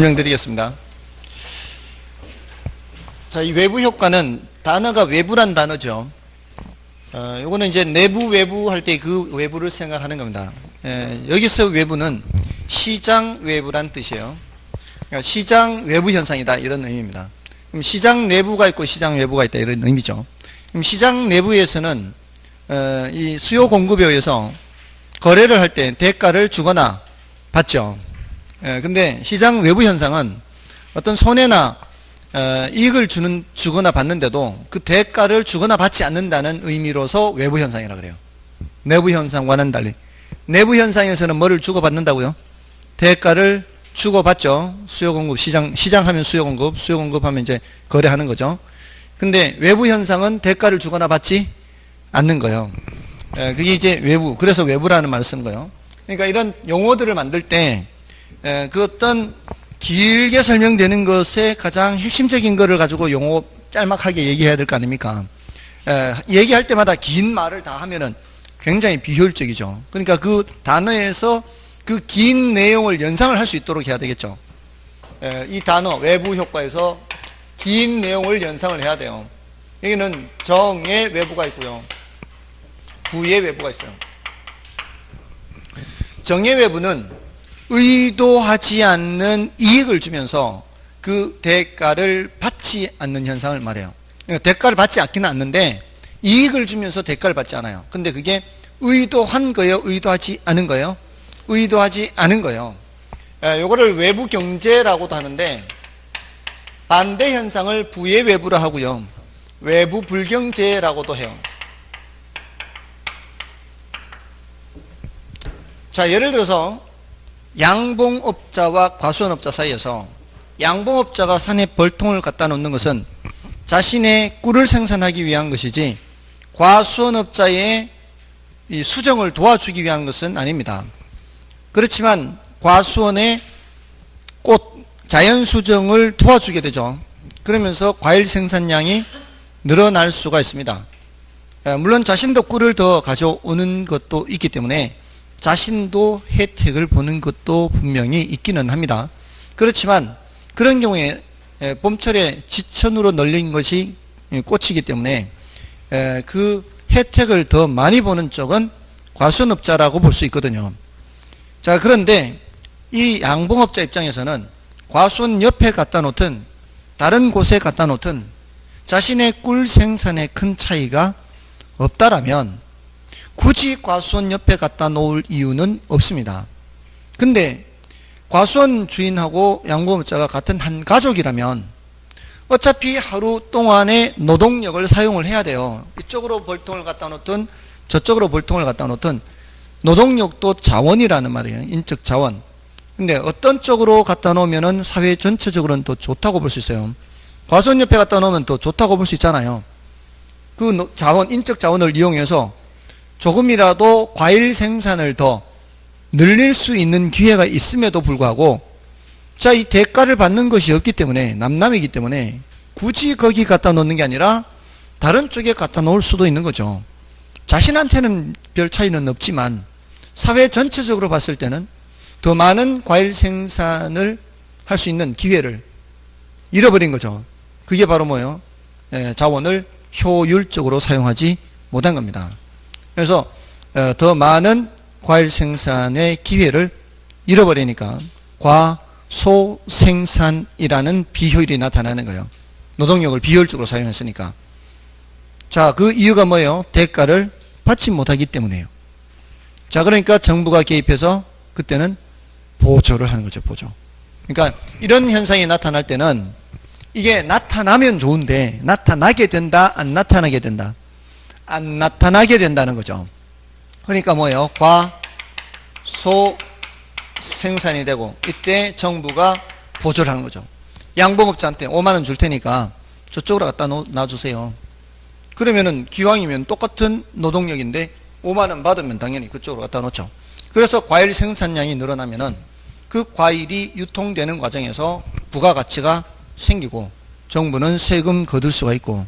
설명드리겠습니다. 자, 이 외부 효과는 단어가 외부란 단어죠. 요거는 이제 내부 외부 할 때 그 외부를 생각하는 겁니다. 여기서 외부는 시장 외부란 뜻이에요. 그러니까 시장 외부 현상이다 이런 의미입니다. 그럼 시장 내부가 있고 시장 외부가 있다 이런 의미죠. 그럼 시장 내부에서는 이 수요 공급에 의해서 거래를 할 때 대가를 주거나 받죠. 근데 시장 외부 현상은 어떤 손해나 이익을 주거나 받는데도 그 대가를 주거나 받지 않는다는 의미로서 외부 현상이라고 그래요. 내부 현상과는 달리 내부 현상에서는 뭐를 주고받는다고요? 대가를 주고받죠. 수요 공급, 시장 하면 수요 공급 하면 이제 거래하는 거죠. 근데 외부 현상은 대가를 주거나 받지 않는 거예요. 그게 이제 외부, 그래서 외부라는 말을 쓰는 거예요. 그러니까 이런 용어들을 만들 때 그 어떤 길게 설명되는 것에 가장 핵심적인 거를 가지고 용어 짤막하게 얘기해야 될 거 아닙니까? 얘기할 때마다 긴 말을 다 하면은 굉장히 비효율적이죠. 그러니까 그 단어에서 그 긴 내용을 연상을 할 수 있도록 해야 되겠죠. 이 단어 외부 효과에서 긴 내용을 연상을 해야 돼요. 여기는 정의 외부가 있고요. 부의 외부가 있어요. 정의 외부는 의도하지 않는 이익을 주면서 그 대가를 받지 않는 현상을 말해요. 그러니까 대가를 받지 않기는 않는데 이익을 주면서 대가를 받지 않아요. 근데 그게 의도한 거예요? 의도하지 않은 거예요? 의도하지 않은 거예요. 요거를 외부 경제라고도 하는데 반대 현상을 부의 외부라 하고요. 외부 불경제라고도 해요. 자, 예를 들어서 양봉업자와 과수원업자 사이에서 양봉업자가 산에 벌통을 갖다 놓는 것은 자신의 꿀을 생산하기 위한 것이지 과수원업자의 이 수정을 도와주기 위한 것은 아닙니다. 그렇지만 과수원의 꽃, 자연수정을 도와주게 되죠. 그러면서 과일 생산량이 늘어날 수가 있습니다. 물론 자신도 꿀을 더 가져오는 것도 있기 때문에 자신도 혜택을 보는 것도 분명히 있기는 합니다. 그렇지만 그런 경우에 봄철에 지천으로 널린 것이 꽃이기 때문에 그 혜택을 더 많이 보는 쪽은 과수원업자라고 볼 수 있거든요. 자, 그런데 이 양봉업자 입장에서는 과수원 옆에 갖다 놓든 다른 곳에 갖다 놓든 자신의 꿀 생산에 큰 차이가 없다라면 굳이 과수원 옆에 갖다 놓을 이유는 없습니다. 근데 과수원 주인하고 양봉업자가 같은 한 가족이라면 어차피 하루 동안의 노동력을 사용을 해야 돼요. 이쪽으로 벌통을 갖다 놓든 저쪽으로 벌통을 갖다 놓든 노동력도 자원이라는 말이에요. 인적 자원. 근데 어떤 쪽으로 갖다 놓으면 사회 전체적으로는 더 좋다고 볼 수 있어요. 과수원 옆에 갖다 놓으면 더 좋다고 볼 수 있잖아요. 그 자원, 인적 자원을 이용해서 조금이라도 과일 생산을 더 늘릴 수 있는 기회가 있음에도 불구하고 자, 이 대가를 받는 것이 없기 때문에 남남이기 때문에 굳이 거기 갖다 놓는 게 아니라 다른 쪽에 갖다 놓을 수도 있는 거죠. 자신한테는 별 차이는 없지만 사회 전체적으로 봤을 때는 더 많은 과일 생산을 할 수 있는 기회를 잃어버린 거죠. 그게 바로 뭐예요? 자원을 효율적으로 사용하지 못한 겁니다. 그래서 더 많은 과일 생산의 기회를 잃어버리니까 과소생산이라는 비효율이 나타나는 거예요. 노동력을 비효율적으로 사용했으니까. 자, 그 이유가 뭐예요? 대가를 받지 못하기 때문이에요. 자, 그러니까 정부가 개입해서 그때는 보조를 하는 거죠. 보조. 그러니까 이런 현상이 나타날 때는 이게 나타나면 좋은데 나타나게 된다, 안 나타나게 된다. 안 나타나게 된다는 거죠. 그러니까 뭐예요? 과소 생산이 되고 이때 정부가 보조를 하는 거죠. 양봉업자한테 5만 원 줄 테니까 저쪽으로 갖다 놔주세요. 그러면은 기왕이면 똑같은 노동력인데 5만 원 받으면 당연히 그쪽으로 갖다 놓죠. 그래서 과일 생산량이 늘어나면은 그 과일이 유통되는 과정에서 부가가치가 생기고 정부는 세금 거둘 수가 있고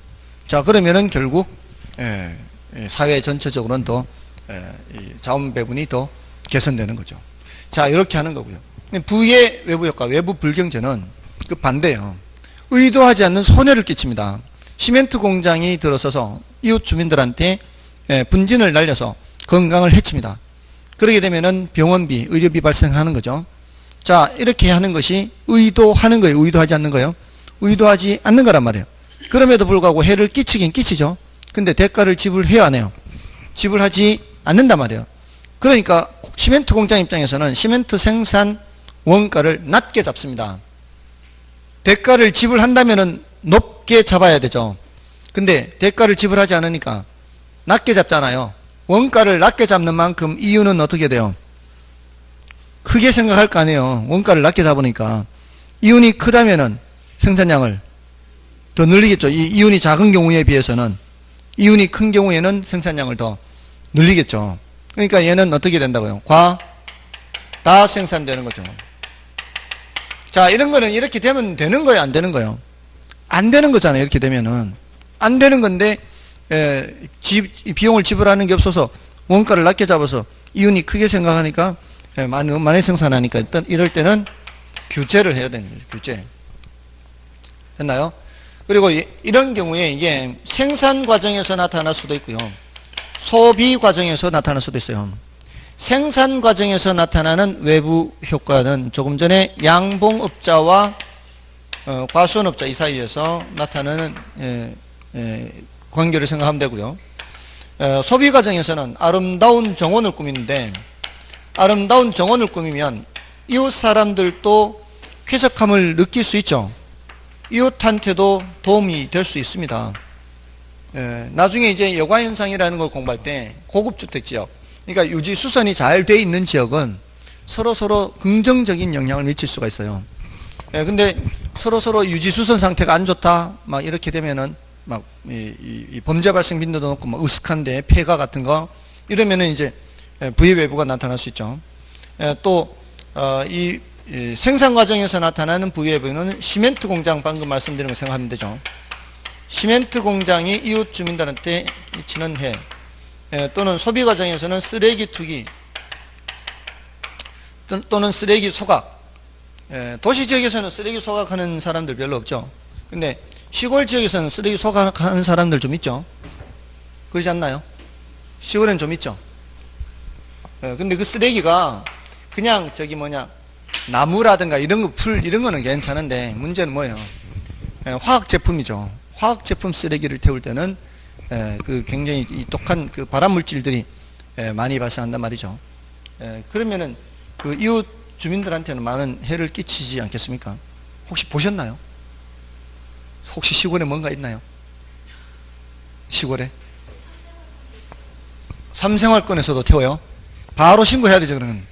자, 그러면은 결국 사회 전체적으로는 더 자원 배분이 더 개선되는 거죠. 자, 이렇게 하는 거고요. 부의 외부 효과, 외부 불경제는 그 반대예요. 의도하지 않는 손해를 끼칩니다. 시멘트 공장이 들어서서 이웃 주민들한테 분진을 날려서 건강을 해칩니다. 그러게 되면은 병원비, 의료비 발생하는 거죠. 자, 이렇게 하는 것이 의도하는 거예요. 의도하지 않는 거예요. 의도하지 않는 거란 말이에요. 그럼에도 불구하고 해를 끼치긴 끼치죠. 근데 대가를 지불해야 하네요. 지불하지 않는단 말이에요. 그러니까 시멘트 공장 입장에서는 시멘트 생산 원가를 낮게 잡습니다. 대가를 지불한다면은 높게 잡아야 되죠. 근데 대가를 지불하지 않으니까 낮게 잡잖아요. 원가를 낮게 잡는 만큼 이윤은 어떻게 돼요? 크게 생각할 거 아니에요. 원가를 낮게 잡으니까. 이윤이 크다면은 생산량을 더 늘리겠죠. 이 이윤이 작은 경우에 비해서는. 이윤이 큰 경우에는 생산량을 더 늘리겠죠. 그러니까 얘는 어떻게 된다고요? 다 생산되는 거죠. 자, 이런 거는 이렇게 되면 되는 거예요? 안 되는 거예요? 안 되는 거잖아요. 이렇게 되면은. 안 되는 건데, 비용을 지불하는 게 없어서 원가를 낮게 잡아서 이윤이 크게 생각하니까 많이 생산하니까 이럴 때는 규제를 해야 되는 거죠. 규제. 됐나요? 그리고 이런 경우에 이게 생산 과정에서 나타날 수도 있고요. 소비 과정에서 나타날 수도 있어요. 생산 과정에서 나타나는 외부 효과는 조금 전에 양봉업자와 과수원업자 이 사이에서 나타나는 관계를 생각하면 되고요. 소비 과정에서는 아름다운 정원을 꾸미는데 아름다운 정원을 꾸미면 이웃 사람들도 쾌적함을 느낄 수 있죠. 이웃한테도 도움이 될 수 있습니다. 나중에 이제 여가현상이라는 걸 공부할 때 고급주택지역, 그러니까 유지수선이 잘 돼 있는 지역은 서로 긍정적인 영향을 미칠 수가 있어요. 근데 서로 유지수선 상태가 안 좋다, 막 이렇게 되면은 막 이 범죄 발생 빈도도 높고 막 으슥한데 폐가 같은 거 이러면은 이제 부의 외부가 나타날 수 있죠. 또 이 생산 과정에서 나타나는 부의 외부는 시멘트 공장 방금 말씀드린 거 생각하면 되죠. 시멘트 공장이 이웃 주민들한테 미치는 해, 또는 소비 과정에서는 쓰레기 투기 또는 쓰레기 소각. 도시 지역에서는 쓰레기 소각하는 사람들 별로 없죠. 근데 시골 지역에서는 쓰레기 소각하는 사람들 좀 있죠. 그러지 않나요? 시골엔 좀 있죠. 근데 그 쓰레기가 그냥 나무라든가 이런 거, 풀 이런 거는 괜찮은데 문제는 뭐예요? 화학 제품이죠. 화학 제품 쓰레기를 태울 때는 그 굉장히 독한 그 발암 물질들이 많이 발생한단 말이죠. 그러면은 그 이웃 주민들한테는 많은 해를 끼치지 않겠습니까? 혹시 보셨나요? 혹시 시골에 뭔가 있나요? 시골에? 삼생활권에서도 태워요? 바로 신고해야 되죠, 그러면.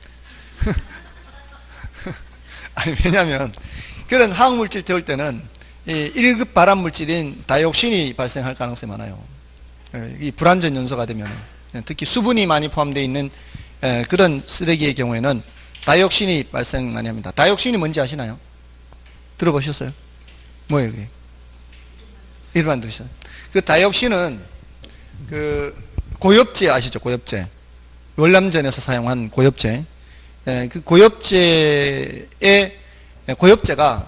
아니, 왜냐면, 그런 화학물질 태울 때는, 1급 발암물질인 다이옥신이 발생할 가능성이 많아요. 이 불완전 연소가 되면, 특히 수분이 많이 포함되어 있는, 그런 쓰레기의 경우에는 다이옥신이 발생 많이 합니다. 다이옥신이 뭔지 아시나요? 들어보셨어요? 뭐예요, 그게? 이름만 들으셨어요? 그 다이옥신은, 고엽제 아시죠? 고엽제. 월남전에서 사용한 고엽제. 그 고엽제가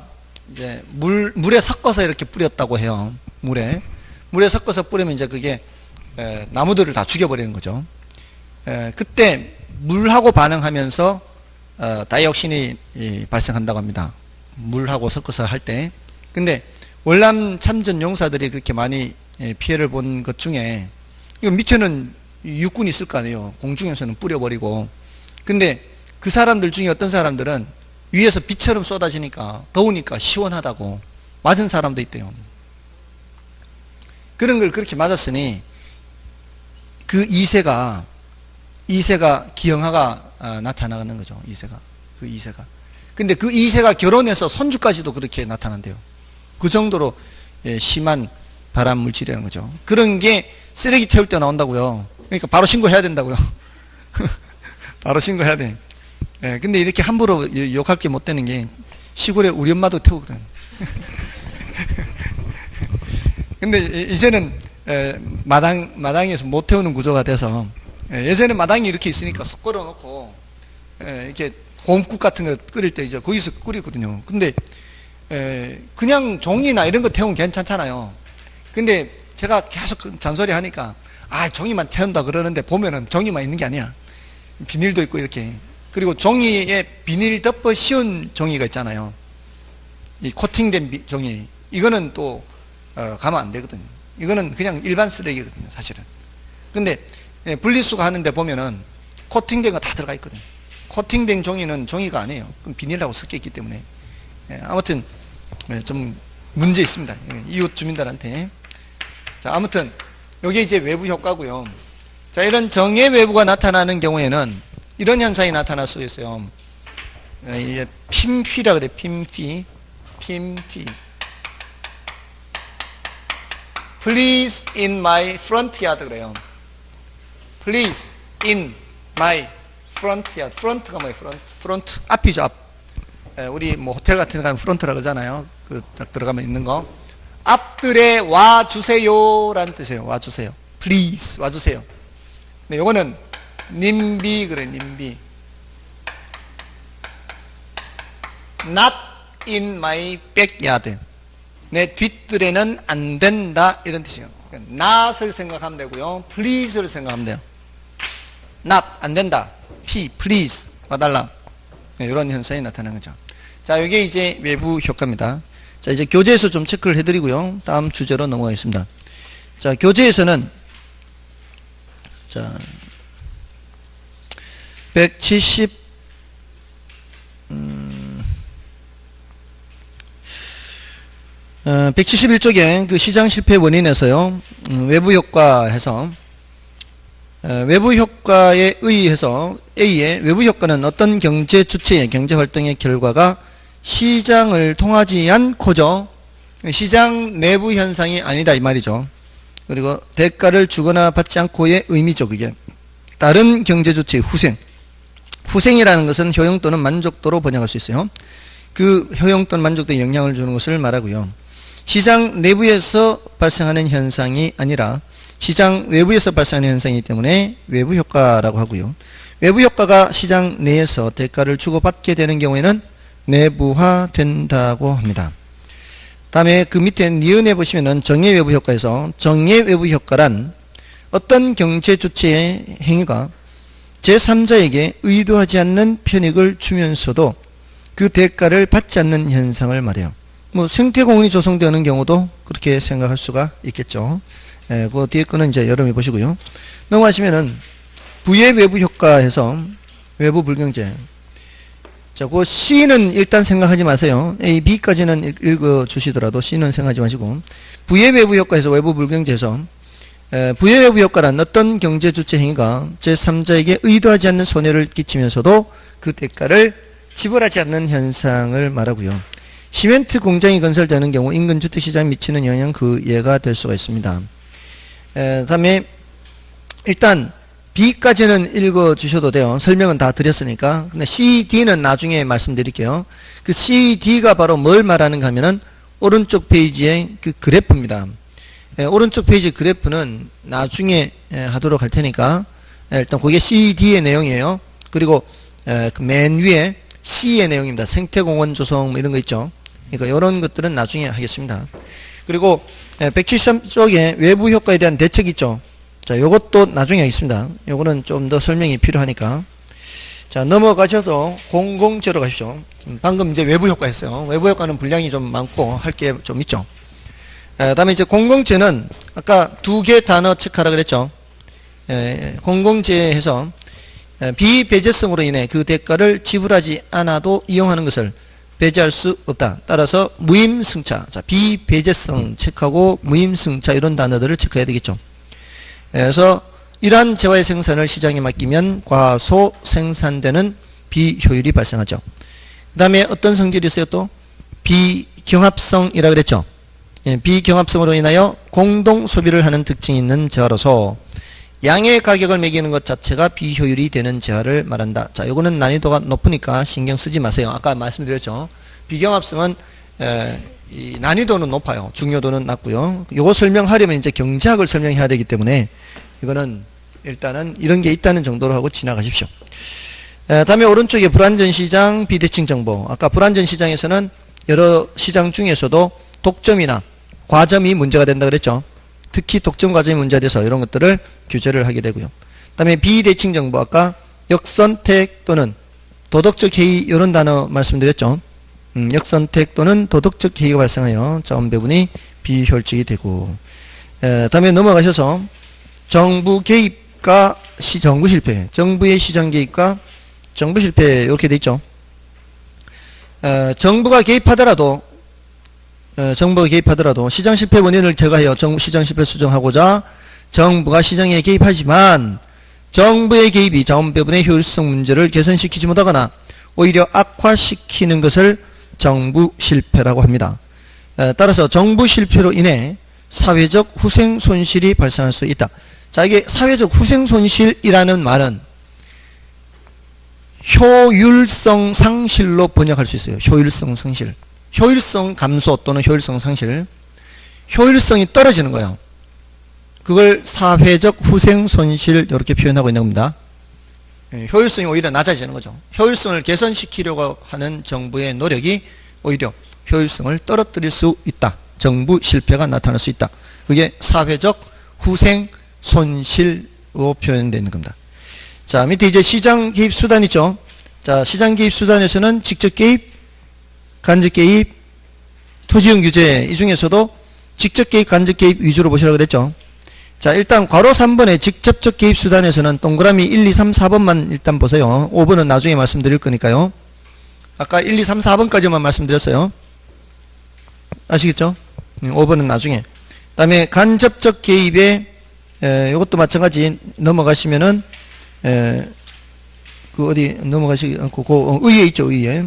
이제 물에 섞어서 이렇게 뿌렸다고 해요. 물에 섞어서 뿌리면 이제 그게 나무들을 다 죽여버리는 거죠. 그때 물하고 반응하면서 다이옥신이 발생한다고 합니다. 물하고 섞어서 할 때. 근데 월남 참전 용사들이 그렇게 많이 피해를 본 것 중에, 이거 밑에는 육군이 있을 거 아니에요. 공중에서는 뿌려버리고. 근데 그 사람들 중에 어떤 사람들은 위에서 비처럼 쏟아지니까 더우니까 시원하다고 맞은 사람도 있대요. 그런 걸 그렇게 맞았으니 그 이세가 기형아가 나타나는 거죠. 그 이세가. 근데 그 이세가 결혼해서 손주까지도 그렇게 나타난대요. 그 정도로 심한 발암 물질이라는 거죠. 그런 게 쓰레기 태울 때 나온다고요. 그러니까 바로 신고해야 된다고요. 바로 신고해야 돼. 근데 이렇게 함부로 욕할 게 못 되는 게 시골에 우리 엄마도 태우거든. 근데 이제는 마당에서 못 태우는 구조가 돼서, 예전에 마당이 이렇게 있으니까 속 걸어 놓고 이렇게 곰국 같은 거 끓일 때 이제 거기서 끓이거든요. 근데 그냥 종이나 이런 거 태우면 괜찮잖아요. 근데 제가 계속 잔소리 하니까 종이만 태운다 그러는데 보면은 종이만 있는 게 아니야. 비닐도 있고 이렇게. 그리고 종이에 비닐 덮어 씌운 종이가 있잖아요. 이 코팅된 종이. 이거는 또 가면 안 되거든요. 이거는 그냥 일반 쓰레기거든요, 사실은. 근데 분리수거 하는데 보면은 코팅된 거 다 들어가 있거든요. 코팅된 종이는 종이가 아니에요. 그럼 비닐하고 섞여 있기 때문에. 아무튼 좀 문제 있습니다. 이웃 주민들한테. 자, 아무튼 이게 이제 외부 효과고요. 자, 이런 정의 외부가 나타나는 경우에는 이런 현상이 나타날 수 있어요. 이제 핌휘라 그래. 핌휘. Please in my front yard 그래요. Please in my front yard. front가 뭐예요? front 앞이죠. 앞. 우리 뭐 호텔 같은 데 가면 프론트라 그러잖아요. 그 딱 들어가면 있는 거. 앞들에 와주세요라는 뜻이에요. 와주세요. Please 와주세요. 네, 요거는 님비 그래. 님비. Not in my backyard. 내 뒷뜰에는 안 된다 이런 뜻이에요. not을 생각하면 되고요. please를 생각하면 돼요. not 안 된다. please 와달라. 네, 이런 현상이 나타나는 거죠. 자, 이게 이제 외부 효과입니다. 자, 이제 교재에서 좀 체크를 해드리고요. 다음 주제로 넘어가겠습니다. 자, 교재에서는 자 171쪽에 그 시장 실패 원인에서요, 외부 효과에서, 외부 효과에 의해서 A의 외부 효과는 어떤 경제 주체의 경제 활동의 결과가 시장을 통하지 않고죠. 시장 내부 현상이 아니다 이 말이죠. 그리고 대가를 주거나 받지 않고의 의미죠. 그게 다른 경제 주체의 후생이라는 것은 효용 또는 만족도로 번역할 수 있어요. 그 효용 또는 만족도에 영향을 주는 것을 말하고요. 시장 내부에서 발생하는 현상이 아니라 시장 외부에서 발생하는 현상이기 때문에 외부 효과라고 하고요. 외부 효과가 시장 내에서 대가를 주고받게 되는 경우에는 내부화된다고 합니다. 다음에 그 밑에 니은에 보시면은 정의 외부 효과에서 정의 외부 효과란 어떤 경제 주체의 행위가 제3자에게 의도하지 않는 편익을 주면서도 그 대가를 받지 않는 현상을 말해요. 뭐 생태공원이 조성되는 경우도 그렇게 생각할 수가 있겠죠. 그 뒤에 거는 이제 여러분이 보시고요. 넘어가시면은 부의 외부 효과에서 외부 불경제. 자, 그 C는 일단 생각하지 마세요. A, B까지는 읽어 주시더라도 C는 생각하지 마시고 부의 외부 효과에서 외부 불경제에서 부의 외부 효과란 어떤 경제 주체 행위가 제3자에게 의도하지 않는 손해를 끼치면서도 그 대가를 지불하지 않는 현상을 말하고요. 시멘트 공장이 건설되는 경우 인근 주택시장에 미치는 영향 그 예가 될 수가 있습니다. 다음에 일단 B까지는 읽어 주셔도 돼요. 설명은 다 드렸으니까. 근데 C, D는 나중에 말씀드릴게요. 그 C, D가 바로 뭘 말하는가 하면은 오른쪽 페이지의 그 그래프입니다. 오른쪽 페이지 그래프는 나중에 하도록 할 테니까 일단 그게 C, D의 내용이에요. 그리고 그 맨 위에 C의 내용입니다. 생태공원 조성 뭐 이런 거 있죠. 그러니까 이런 것들은 나중에 하겠습니다. 그리고 173쪽에 외부 효과에 대한 대책이 있죠. 자, 요것도 나중에 하겠습니다. 요거는 좀 더 설명이 필요하니까. 자, 넘어가셔서 공공재로 가십시오. 방금 이제 외부 효과 했어요. 외부 효과는 분량이 좀 많고 할 게 좀 있죠. 다음에 이제 공공재는 아까 두 개 단어 체크하라 그랬죠. 공공재에서 비배제성으로 인해 그 대가를 지불하지 않아도 이용하는 것을 배제할 수 없다. 따라서 무임승차. 자, 비배제성 체크하고 무임승차 이런 단어들을 체크해야 되겠죠. 그래서 이러한 재화의 생산을 시장에 맡기면 과소 생산되는 비효율이 발생하죠. 그 다음에 어떤 성질이 있어요 또? 비경합성이라 그랬죠. 비경합성으로 인하여 공동 소비를 하는 특징이 있는 재화로서 양의 가격을 매기는 것 자체가 비효율이 되는 재화를 말한다. 자, 요거는 난이도가 높으니까 신경 쓰지 마세요. 아까 말씀드렸죠. 비경합성은 이 난이도는 높아요. 중요도는 낮고요. 요거 설명하려면 이제 경제학을 설명해야 되기 때문에 이거는 일단은 이런 게 있다는 정도로 하고 지나가십시오. 다음에 오른쪽에 불완전 시장 비대칭 정보. 아까 불완전 시장에서는 여러 시장 중에서도 독점이나 과점이 문제가 된다 그랬죠. 특히 독점 과점이 문제가 돼서 이런 것들을 규제를 하게 되고요. 다음에 비대칭 정보. 아까 역선택 또는 도덕적 해이 이런 단어 말씀드렸죠. 역선택 또는 도덕적 해이가 발생하여 자원 배분이 비효율적이 되고. 다음에 넘어가셔서 정부 개입과 정부 실패. 정부의 시장 개입과 정부 실패 이렇게 돼 있죠. 정부가 개입하더라도 시장 실패 원인을 제거하여 시장 실패 수정하고자 정부가 시장에 개입하지만 정부의 개입이 자원 배분의 효율성 문제를 개선시키지 못하거나 오히려 악화시키는 것을 정부 실패라고 합니다. 따라서 정부 실패로 인해 사회적 후생 손실이 발생할 수 있다. 자, 이게 사회적 후생 손실이라는 말은 효율성 상실로 번역할 수 있어요. 효율성 상실. 효율성 감소 또는 효율성 상실. 효율성이 떨어지는 거예요. 그걸 사회적 후생 손실 이렇게 표현하고 있는 겁니다. 효율성이 오히려 낮아지는 거죠. 효율성을 개선시키려고 하는 정부의 노력이 오히려 효율성을 떨어뜨릴 수 있다. 정부 실패가 나타날 수 있다. 그게 사회적 후생 손실로 표현되어 있는 겁니다. 자, 밑에 이제 시장 개입 수단 있죠. 자, 시장 개입 수단에서는 직접 개입, 간접 개입, 토지형 규제, 이 중에서도 직접 개입, 간접 개입 위주로 보시라고 그랬죠. 자, 일단 괄호 3번의 직접적 개입 수단에서는 동그라미 1, 2, 3, 4번만 일단 보세요. 5번은 나중에 말씀드릴 거니까요. 아까 1, 2, 3, 4번까지만 말씀드렸어요. 아시겠죠? 5번은 나중에. 그 다음에 간접적 개입에 이것도 마찬가지 넘어가시면은 그 어디 넘어가시기 않고 의에 있죠. 의에.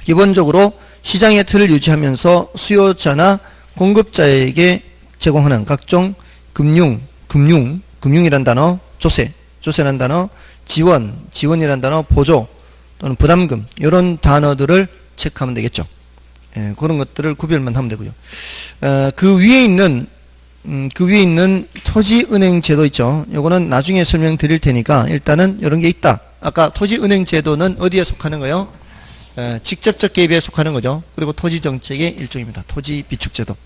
기본적으로 시장의 틀을 유지하면서 수요자나 공급자에게 제공하는 각종 금융이란 단어, 조세란 단어, 지원이란 단어, 보조 또는 부담금 이런 단어들을 체크하면 되겠죠. 그런 것들을 구별만 하면 되고요. 그 위에 있는 토지은행 제도 있죠. 요거는 나중에 설명드릴 테니까 일단은 이런 게 있다. 아까 토지은행 제도는 어디에 속하는 거예요? 직접적 개입에 속하는 거죠. 그리고 토지정책의 일종입니다. 토지비축제도.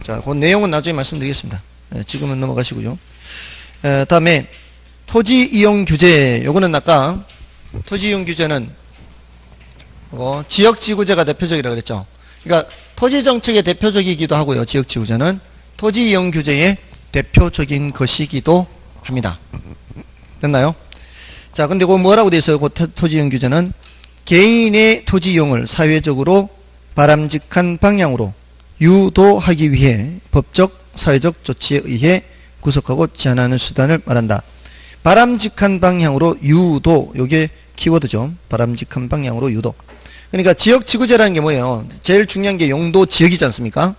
자, 그 내용은 나중에 말씀드리겠습니다. 지금은 넘어가시고요. 다음에 토지이용 규제. 요거는 아까 토지이용 규제는 지역지구제가 대표적이라고 그랬죠. 그러니까 토지정책의 대표적이기도 하고요. 지역지구제는 토지이용 규제의 대표적인 것이기도 합니다. 됐나요? 자, 근데 그거 뭐라고 되어 있어요? 그 토지이용 규제는 개인의 토지이용을 사회적으로 바람직한 방향으로 유도하기 위해 법적, 사회적 조치에 의해 구속하고 제한하는 수단을 말한다. 바람직한 방향으로 유도, 요게 키워드죠. 바람직한 방향으로 유도. 그러니까 지역지구제라는 게 뭐예요? 제일 중요한 게 용도 지역이지 않습니까?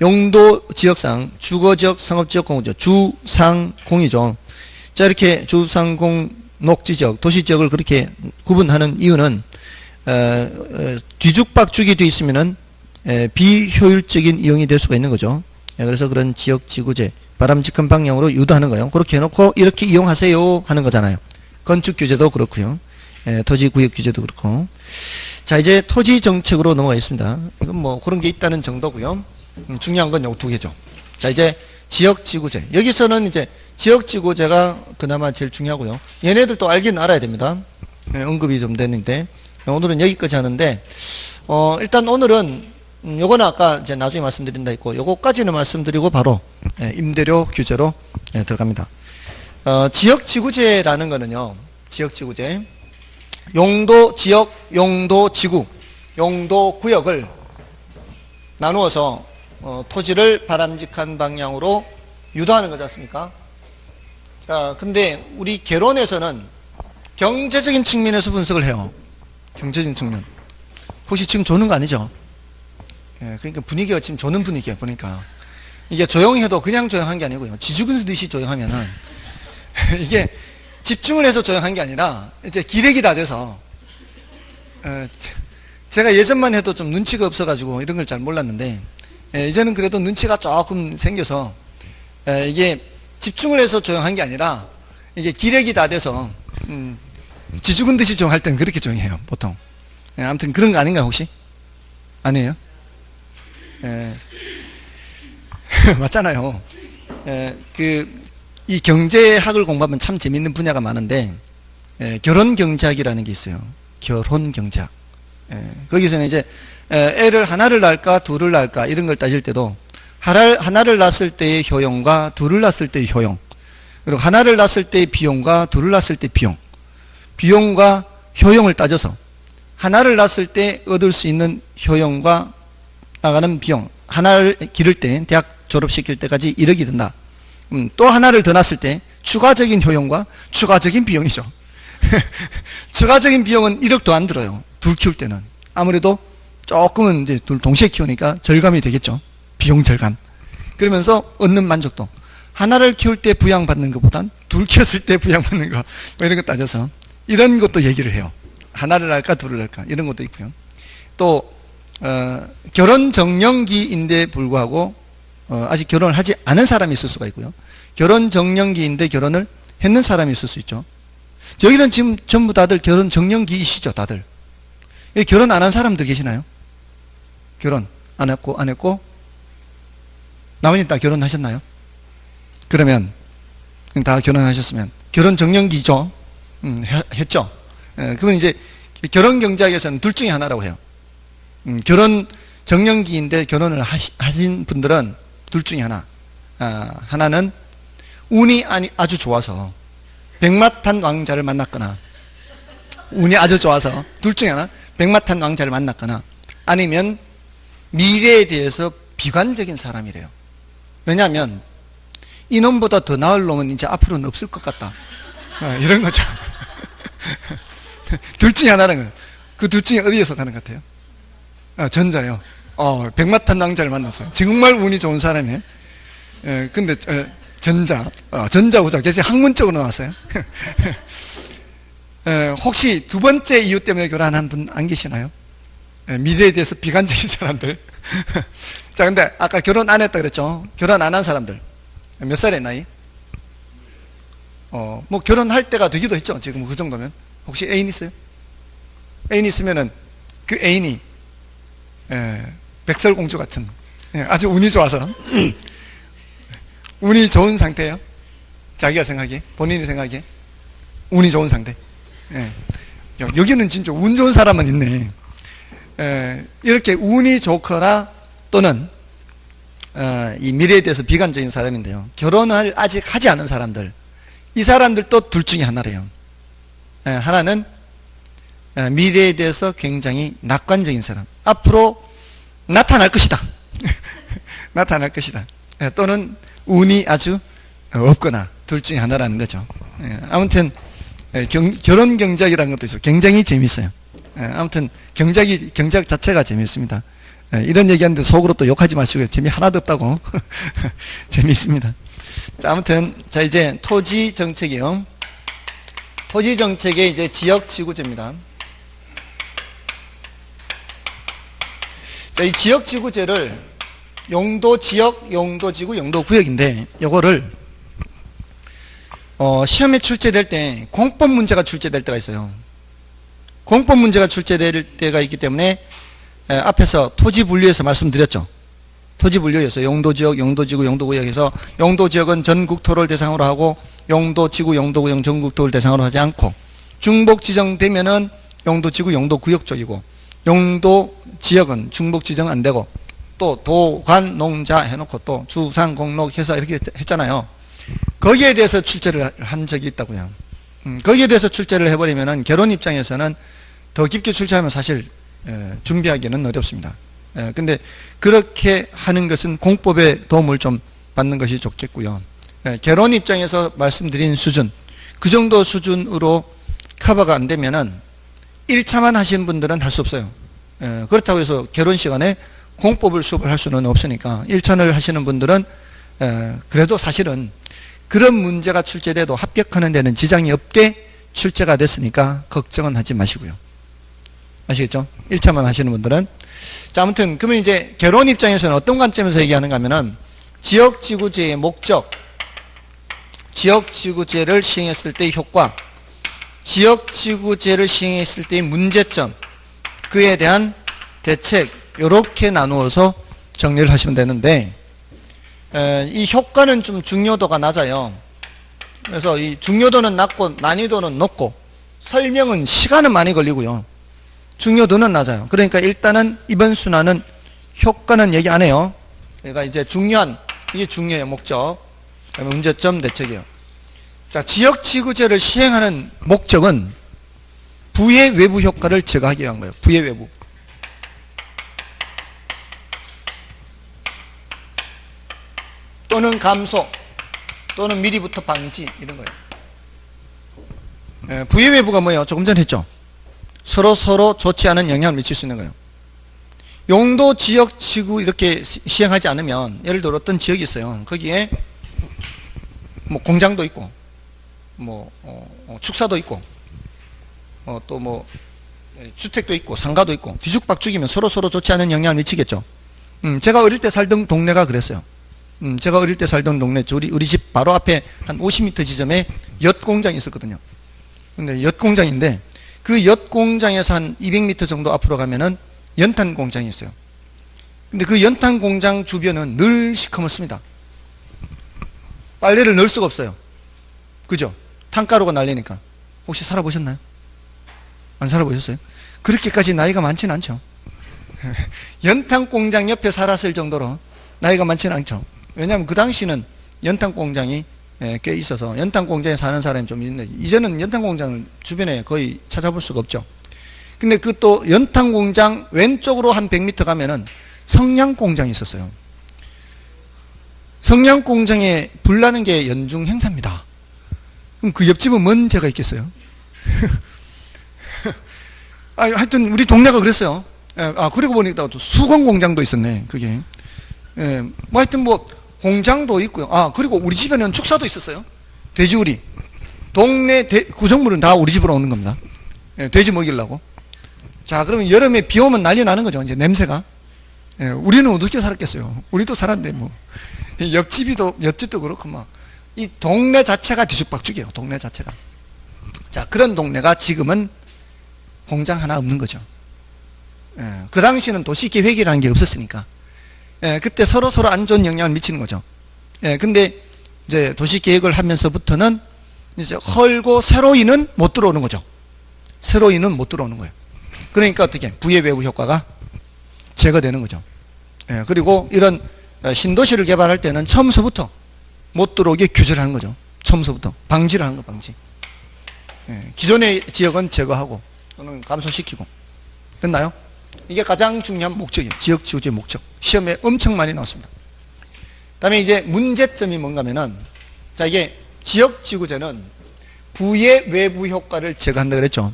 용도 지역상 주거지역, 상업지역, 공업지역, 주상공이죠. 자, 이렇게 주상공, 녹지지역, 도시지역을 그렇게 구분하는 이유는 뒤죽박죽이 되어 있으면은 비효율적인 이용이 될 수가 있는 거죠. 그래서 그런 지역지구제, 바람직한 방향으로 유도하는 거예요. 그렇게 해놓고 이렇게 이용하세요 하는 거잖아요. 건축규제도 그렇고요. 토지구역규제도 그렇고. 자, 이제 토지정책으로 넘어가겠습니다. 이건 뭐 그런 게 있다는 정도고요. 중요한 건 요 두 개죠. 자, 이제 지역지구제. 여기서는 이제 지역지구제가 그나마 제일 중요하고요. 얘네들도 알긴 알아야 됩니다. 언급이 좀 됐는데 오늘은 여기까지 하는데 일단 오늘은 요거는 아까 이제 나중에 말씀드린다 했고 요거까지는 말씀드리고 바로 임대료 규제로 들어갑니다. 지역지구제라는 거는요. 지역지구제. 용도 지역, 용도 지구, 용도 구역을 나누어서 토지를 바람직한 방향으로 유도하는 거지 않습니까? 자, 근데 우리 개론에서는 경제적인 측면에서 분석을 해요. 경제적인 측면. 혹시 지금 조는 거 아니죠? 그러니까 분위기가 지금 조는 분위기야, 보니까. 이게 조용해도 그냥 조용한 게 아니고요. 지죽은 듯이 조용하면은 이게 집중을 해서 조용한 게 아니라 이제 기력이 다 돼서 제가 예전만 해도 좀 눈치가 없어가지고 이런 걸 잘 몰랐는데 이제는 그래도 눈치가 조금 생겨서 이게 집중을 해서 조용한 게 아니라 이게 기력이 다 돼서 지 죽은 듯이 조용할 때는 그렇게 조용해요, 보통. 예, 아무튼 그런 거 아닌가, 혹시? 아니에요? 예. 맞잖아요. 예, 이 경제학을 공부하면 참 재밌는 분야가 많은데, 결혼 경제학이라는 게 있어요. 결혼 경제학. 거기서는 이제, 애를 하나를 낳을까, 둘을 낳을까, 이런 걸 따질 때도, 하나를 낳았을 때의 효용과 둘을 낳았을 때의 효용, 그리고 하나를 낳았을 때의 비용과 둘을 낳았을 때의 비용, 비용과 효용을 따져서 하나를 낳았을 때 얻을 수 있는 효용과 나가는 비용, 하나를 기를 때 대학 졸업시킬 때까지 1억이 든다. 또 하나를 더 낳았을 때 추가적인 효용과 추가적인 비용이죠. 추가적인 비용은 1억도 안 들어요. 둘 키울 때는. 아무래도 조금은 이제 둘 동시에 키우니까 절감이 되겠죠. 비용 절감. 그러면서 얻는 만족도. 하나를 키울 때 부양받는 것보단 둘 키웠을 때 부양받는 거, 뭐 이런 거 따져서 이런 것도 얘기를 해요. 하나를 할까 둘을 할까 이런 것도 있고요. 또 결혼 정년기인데 불구하고 아직 결혼을 하지 않은 사람이 있을 수가 있고요. 결혼 정년기인데 결혼을 했는 사람이 있을 수 있죠. 여기는 지금 전부 다들 결혼 정년기이시죠, 다들. 결혼 안 한 사람들 계시나요? 결혼 안 했고 나머지 다 결혼하셨나요? 그러면 다 결혼하셨으면 결혼 정년기죠. 했죠. 그건 이제 결혼 경제학에서는 둘 중에 하나라고 해요. 결혼 정년기인데 결혼을 하신 분들은 둘 중에 하나. 하나는 운이 아주 좋아서 백마탄 왕자를 만났거나, 운이 아주 좋아서 둘 중에 하나, 백마탄 왕자를 만났거나, 아니면 미래에 대해서 비관적인 사람이래요. 왜냐하면 이놈보다 더 나을 놈은 이제 앞으로는 없을 것 같다. 이런 거죠. 둘 중에 하나는 거예요. 그 둘 중에 어디에 속하는 것 같아요? 전자요. 백마탄 왕자를 만났어요. 정말 운이 좋은 사람이에요. 근데 전자후자. 대체 학문적으로 나왔어요. 혹시 두 번째 이유 때문에 결혼한 분 안 계시나요? 미래에 대해서 비관적인 사람들. 자, 근데 아까 결혼 안 했다 그랬죠? 결혼 안 한 사람들. 몇 살의 나이? 뭐 결혼할 때가 되기도 했죠. 지금 그 정도면. 혹시 애인 있어요? 애인 있으면은 그 애인이 백설공주 같은 아주 운이 좋아서 운이 좋은 상태예요. 자기가 생각해, 본인이 생각해 운이 좋은 상태. 여기는 진짜 운 좋은 사람은 있네. 이렇게 운이 좋거나 또는 이 미래에 대해서 비관적인 사람인데요. 결혼을 아직 하지 않은 사람들, 이 사람들도 둘 중에 하나래요. 하나는 미래에 대해서 굉장히 낙관적인 사람, 앞으로 나타날 것이다. 나타날 것이다. 또는 운이 아주 없거나 둘 중에 하나라는 거죠. 아무튼 결혼 경제학이라는 것도 있어요. 굉장히 재밌어요. 아무튼 경제학 자체가 재밌습니다. 이런 얘기하는데 속으로 또 욕하지 마시고요. 재미 하나도 없다고. 재미있습니다. 자, 아무튼 자, 이제 토지 정책이요. 토지 정책의 이제 지역 지구제입니다. 자, 이 지역 지구제를 용도 지역, 용도 지구, 용도 구역인데 요거를 시험에 출제될 때 공법 문제가 출제될 때가 있어요. 공법 문제가 출제될 때가 있기 때문에 앞에서 토지 분류에서 말씀드렸죠. 토지 분류에서 용도지역, 용도지구, 용도구역에서 용도지역은 전국토를 대상으로 하고 용도지구, 용도구역, 전국토를 대상으로 하지 않고 중복 지정되면은 용도지구, 용도구역 쪽이고 용도지역은 중복 지정 안 되고 또 도관, 농자 해놓고 또 주상, 공록, 회사 이렇게 했잖아요. 거기에 대해서 출제를 한 적이 있다고요. 거기에 대해서 출제를 해버리면은 결혼 입장에서는 더 깊게 출제하면 사실 준비하기는 어렵습니다. 근데 그렇게 하는 것은 공법의 도움을 좀 받는 것이 좋겠고요. 결혼 입장에서 말씀드린 수준, 그 정도 수준으로 커버가 안 되면은 1차만 하신 분들은 할 수 없어요. 그렇다고 해서 결혼 시간에 공법을 수업을 할 수는 없으니까 1차를 하시는 분들은 그래도 사실은 그런 문제가 출제돼도 합격하는 데는 지장이 없게 출제가 됐으니까 걱정은 하지 마시고요. 아시겠죠? 1차만 하시는 분들은. 자, 아무튼 그러면 이제 결혼 입장에서는 어떤 관점에서 얘기하는가 하면은 지역지구제의 목적, 지역지구제를 시행했을 때의 효과, 지역지구제를 시행했을 때의 문제점, 그에 대한 대책, 이렇게 나누어서 정리를 하시면 되는데, 이 효과는 좀 중요도가 낮아요. 그래서 이 중요도는 낮고 난이도는 높고 설명은 시간은 많이 걸리고요. 중요도는 낮아요. 그러니까 일단은 이번 순환은 효과는 얘기 안 해요. 그러니까 이제 이게 중요해요. 목적. 그다음에 문제점, 대책이요. 자, 지역지구제를 시행하는 목적은 부의 외부 효과를 제거하기 위한 거예요. 부의 외부. 또는 감소, 또는 미리부터 방지, 이런 거예요. 부의 외부가 뭐예요? 조금 전에 했죠. 서로 좋지 않은 영향을 미칠 수 있는 거예요. 용도 지역 지구 이렇게 시행하지 않으면, 예를 들어 어떤 지역이 있어요. 거기에 뭐 공장도 있고, 축사도 있고, 또 주택도 있고, 상가도 있고, 뒤죽박죽이면 서로 좋지 않은 영향을 미치겠죠. 제가 어릴 때 살던 동네가 그랬어요. 제가 어릴 때 살던 동네, 우리 집 바로 앞에 한 50m 지점에 엿 공장이 있었거든요. 근데 엿 공장인데, 그 엿 공장에서 한 200m 정도 앞으로 가면은 연탄 공장이 있어요. 근데 그 연탄 공장 주변은 늘 시커멓습니다. 빨래를 넣을 수가 없어요. 그죠? 탄가루가 날리니까. 혹시 살아보셨나요? 안 살아보셨어요? 그렇게까지 나이가 많지는 않죠. 연탄 공장 옆에 살았을 정도로 나이가 많지는 않죠. 왜냐하면 그 당시는 연탄 공장이 꽤 있어서 연탄 공장에 사는 사람이 좀 있는데, 이제는 연탄 공장을 주변에 거의 찾아볼 수가 없죠. 근데 그 또 연탄 공장 왼쪽으로 한 100m 가면은 성냥 공장이 있었어요. 성냥 공장에 불 나는 게 연중 행사입니다. 그럼 그 옆집은 뭔 죄가 있겠어요? 하여튼 우리 동네가 그랬어요. 그리고 보니까 또 수건 공장도 있었네. 그게. 하여튼 공장도 있고요. 그리고 우리 집에는 축사도 있었어요. 돼지우리. 동네 구성물은 다 우리 집으로 오는 겁니다. 돼지 먹이려고. 자, 그러면 여름에 비 오면 난리 나는 거죠. 이제 냄새가. 우리는 어떻게 살았겠어요? 우리도 살았는데 옆집도 그렇고 이 동네 자체가 뒤죽박죽이에요. 동네 자체가. 자, 그런 동네가 지금은 공장 하나 없는 거죠. 그 당시는 도시계획이라는 게 없었으니까. 그때 서로 안 좋은 영향을 미치는 거죠. 근데 이제 도시계획을 하면서부터는 이제 헐고 새로이는 못 들어오는 거죠. 새로이는 못 들어오는 거예요. 그러니까 어떻게? 부의 외부 효과가 제거되는 거죠. 그리고 이런 신도시를 개발할 때는 처음서부터 못 들어오게 규제를 하는 거죠. 처음서부터. 방지를 하는 거, 방지. 기존의 지역은 제거하고, 또는 감소시키고. 됐나요? 이게 가장 중요한 목적이에요. 지역지구제의 목적. 시험에 엄청 많이 나왔습니다. 그 다음에 이제 문제점이 뭔가면은, 자, 이게 지역지구제는 부의 외부 효과를 제거한다 그랬죠.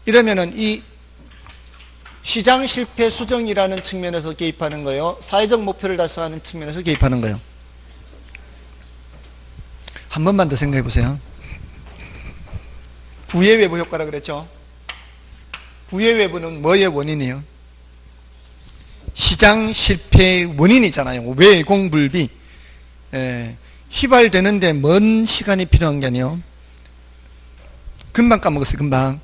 이러면은 이 시장 실패 수정이라는 측면에서 개입하는 거예요. 사회적 목표를 달성하는 측면에서 개입하는 거예요. 한 번만 더 생각해 보세요. 부의 외부 효과라 그랬죠. 부의 외부는 뭐의 원인이에요? 시장 실패의 원인이잖아요. 외공불비. 휘발되는데 먼 시간이 필요한 게 아니에요. 금방 까먹었어요. 금방.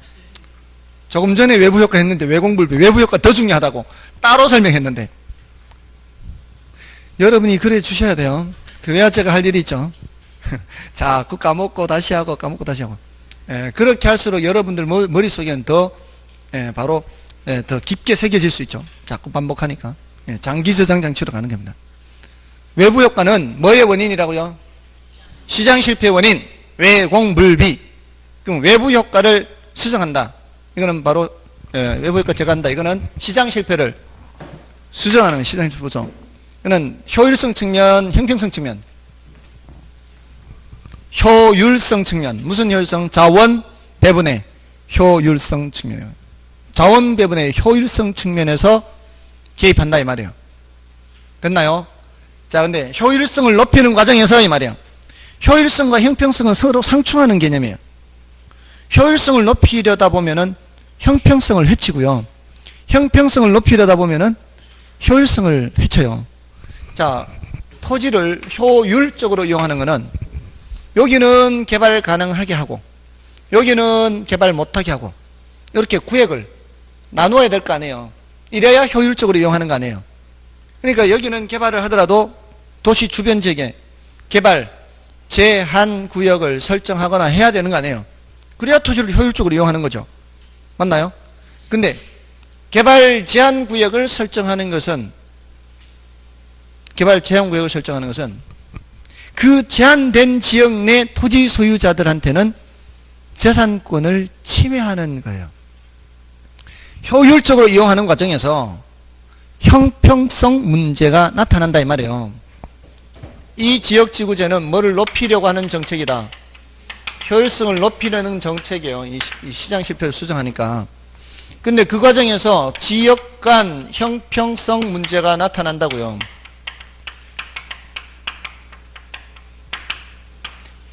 조금 전에 외부 효과 했는데 외공불비. 외부 효과 더 중요하다고 따로 설명했는데. 여러분이 그래 주셔야 돼요. 그래야 제가 할 일이 있죠. 자꾸 까먹고 다시 하고 까먹고 다시 하고. 그렇게 할수록 여러분들 머릿속에는 더 깊게 새겨질 수 있죠. 자꾸 반복하니까. 장기 저장 장치로 가는 겁니다. 외부 효과는 뭐의 원인이라고요? 시장 실패 원인, 외공불비. 그럼 외부 효과를 수정한다. 이거는 바로 외부 효과 제거한다. 이거는 시장 실패를 수정하는 시장 실패죠. 이거는 효율성 측면, 형평성 측면. 효율성 측면. 무슨 효율성? 자원 배분의 효율성 측면이에요. 자원 배분의 효율성 측면에서 개입한다 이 말이에요. 됐나요? 자, 근데 효율성을 높이는 과정에서 이 말이에요. 효율성과 형평성은 서로 상충하는 개념이에요. 효율성을 높이려다 보면은 형평성을 해치고요. 형평성을 높이려다 보면은 효율성을 해쳐요. 자, 토지를 효율적으로 이용하는 거는 여기는 개발 가능하게 하고 여기는 개발 못하게 하고 이렇게 구역을 나누어야 될 거 아니에요. 이래야 효율적으로 이용하는 거 아니에요. 그러니까 여기는 개발을 하더라도 도시 주변 지역에 개발 제한 구역을 설정하거나 해야 되는 거 아니에요. 그래야 토지를 효율적으로 이용하는 거죠. 맞나요? 근데 개발 제한 구역을 설정하는 것은 그 제한된 지역 내 토지 소유자들한테는 재산권을 침해하는 거예요. 효율적으로 이용하는 과정에서 형평성 문제가 나타난다 이 말이에요. 이 지역지구제는 뭐를 높이려고 하는 정책이다. 효율성을 높이려는 정책이에요. 이 시장 실표를 수정하니까. 근데 그 과정에서 지역 간 형평성 문제가 나타난다고요.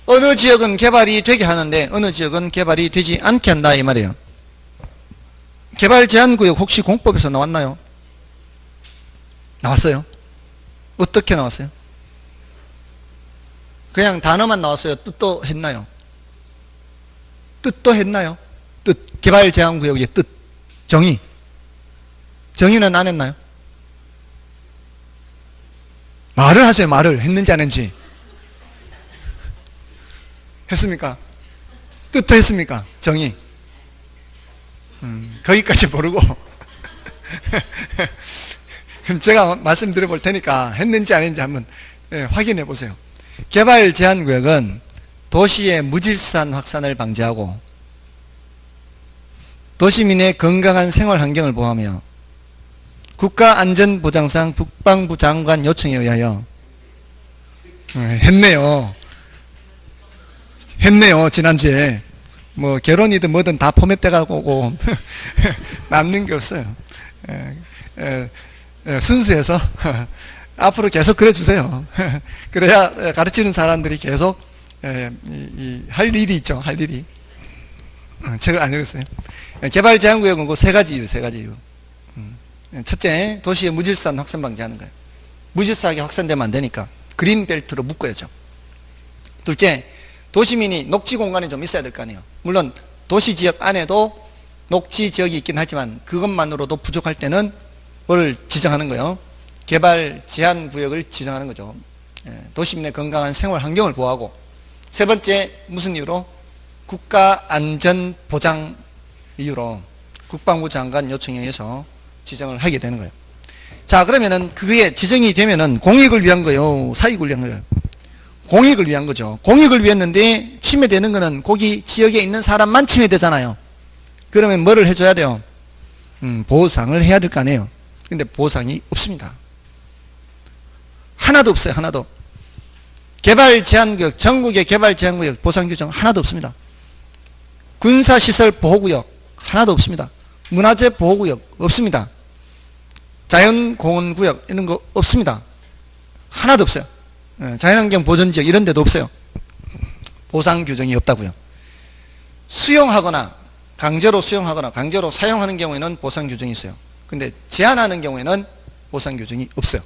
어느 지역은 개발이 되게 하는데 어느 지역은 개발이 되지 않게 한다 이 말이에요. 개발 제한구역 혹시 공법에서 나왔나요? 나왔어요? 어떻게 나왔어요? 그냥 단어만 나왔어요? 뜻도 했나요? 뜻도 했나요? 뜻, 개발 제한구역의 뜻, 정의는 안 했나요? 말을 하세요. 말을 했는지 안 했는지. 했습니까? 뜻도 했습니까? 정의. 거기까지 모르고 그럼 제가 말씀드려 볼 테니까 했는지 안 했는지 한번 확인해 보세요. 개발 제한구역은 도시의 무질서한 확산을 방지하고 도시민의 건강한 생활 환경을 보호하며 국가안전보장상 국방부 장관 요청에 의하여 했네요. 지난주에 뭐 결혼이든 뭐든 다 포맷돼가고 남는 게 없어요. 순수해서 앞으로 계속 그래주세요. 그래야 가르치는 사람들이 계속 할 일이 있죠. 할 일이. 책을 안 읽었어요. 개발 제한구역은 그 세 가지 이유. 첫째, 도시의 무질서한 확산 방지하는 거예요. 무질서하게 확산되면 안 되니까 그린벨트로 묶어야죠. 둘째, 도시민이 녹지 공간이 좀 있어야 될 거 아니에요. 물론 도시지역 안에도 녹지 지역이 있긴 하지만 그것만으로도 부족할 때는 뭘 지정하는 거예요? 개발 제한 구역을 지정하는 거죠. 도시민의 건강한 생활 환경을 보호하고, 세 번째 무슨 이유로? 국가 안전 보장 이유로 국방부 장관 요청에 의해서 지정을 하게 되는 거예요. 자, 그러면은 그게 지정이 되면은 공익을 위한 거예요, 사익을 위한 거예요? 공익을 위한 거죠. 공익을 위했는데 침해되는 거는 거기 지역에 있는 사람만 침해되잖아요. 그러면 뭐를 해줘야 돼요? 보상을 해야 될 거 아니에요. 근데 보상이 없습니다. 하나도 없어요. 하나도. 개발 제한구역, 전국의 개발 제한구역 보상 규정 하나도 없습니다. 군사시설 보호구역 하나도 없습니다. 문화재 보호구역 없습니다. 자연공원구역 이런 거 없습니다. 하나도 없어요. 자연환경 보전지역 이런 데도 없어요. 보상 규정이 없다고요. 수용하거나 강제로 수용하거나 강제로 사용하는 경우에는 보상 규정이 있어요. 근데 제한하는 경우에는 보상 규정이 없어요.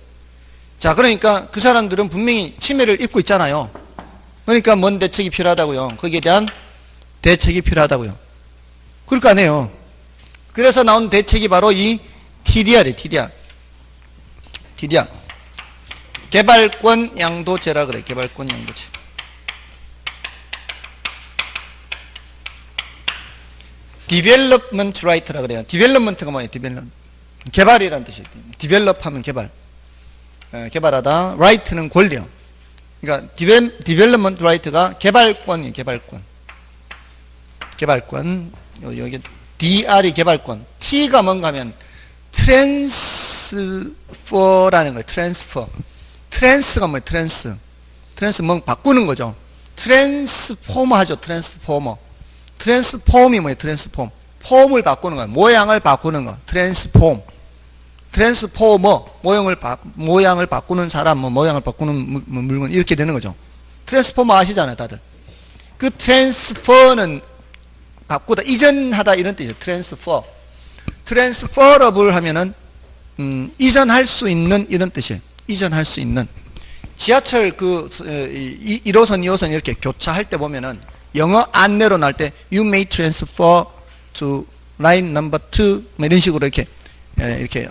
자, 그러니까 그 사람들은 분명히 침해를 입고 있잖아요. 그러니까 뭔 대책이 필요하다고요. 거기에 대한 대책이 필요하다고요. 그럴 거 아니에요. 그래서 나온 대책이 바로 이 TDR이에요. TDR. 개발권 양도제라 그래. 개발권 양도제. Development Right라 그래요. Development가 뭐예요? 개발이라는 뜻이에요. Develop 하면 개발. 개발하다. Right는 권리요. 그러니까 Development Right가 개발권이에요. 개발권. 여기 DR이 개발권. T가 뭔가 하면 Transfer라는 거예요. Transfer가 뭐예요? 트랜스 뭐 바꾸는 거죠. 트랜스포머 하죠. 트랜스폼이 뭐예요? 트랜스폼. 폼을 바꾸는 거예요. 모양을 바꾸는 거. 트랜스포머. 모양을 바꾸는 사람, 모양을 바꾸는 물건 이렇게 되는 거죠. 트랜스포머 아시잖아요, 다들. 그 트랜스퍼는 바꾸다, 이전하다 이런 뜻이에요. 트랜스퍼러블 하면은 이전할 수 있는 이런 뜻이에요. 이전할 수 있는. 지하철 1호선, 2호선 이렇게 교차할 때 보면은 영어 안내로 나올 때 you may transfer to line number 2 뭐 이런 식으로 이렇게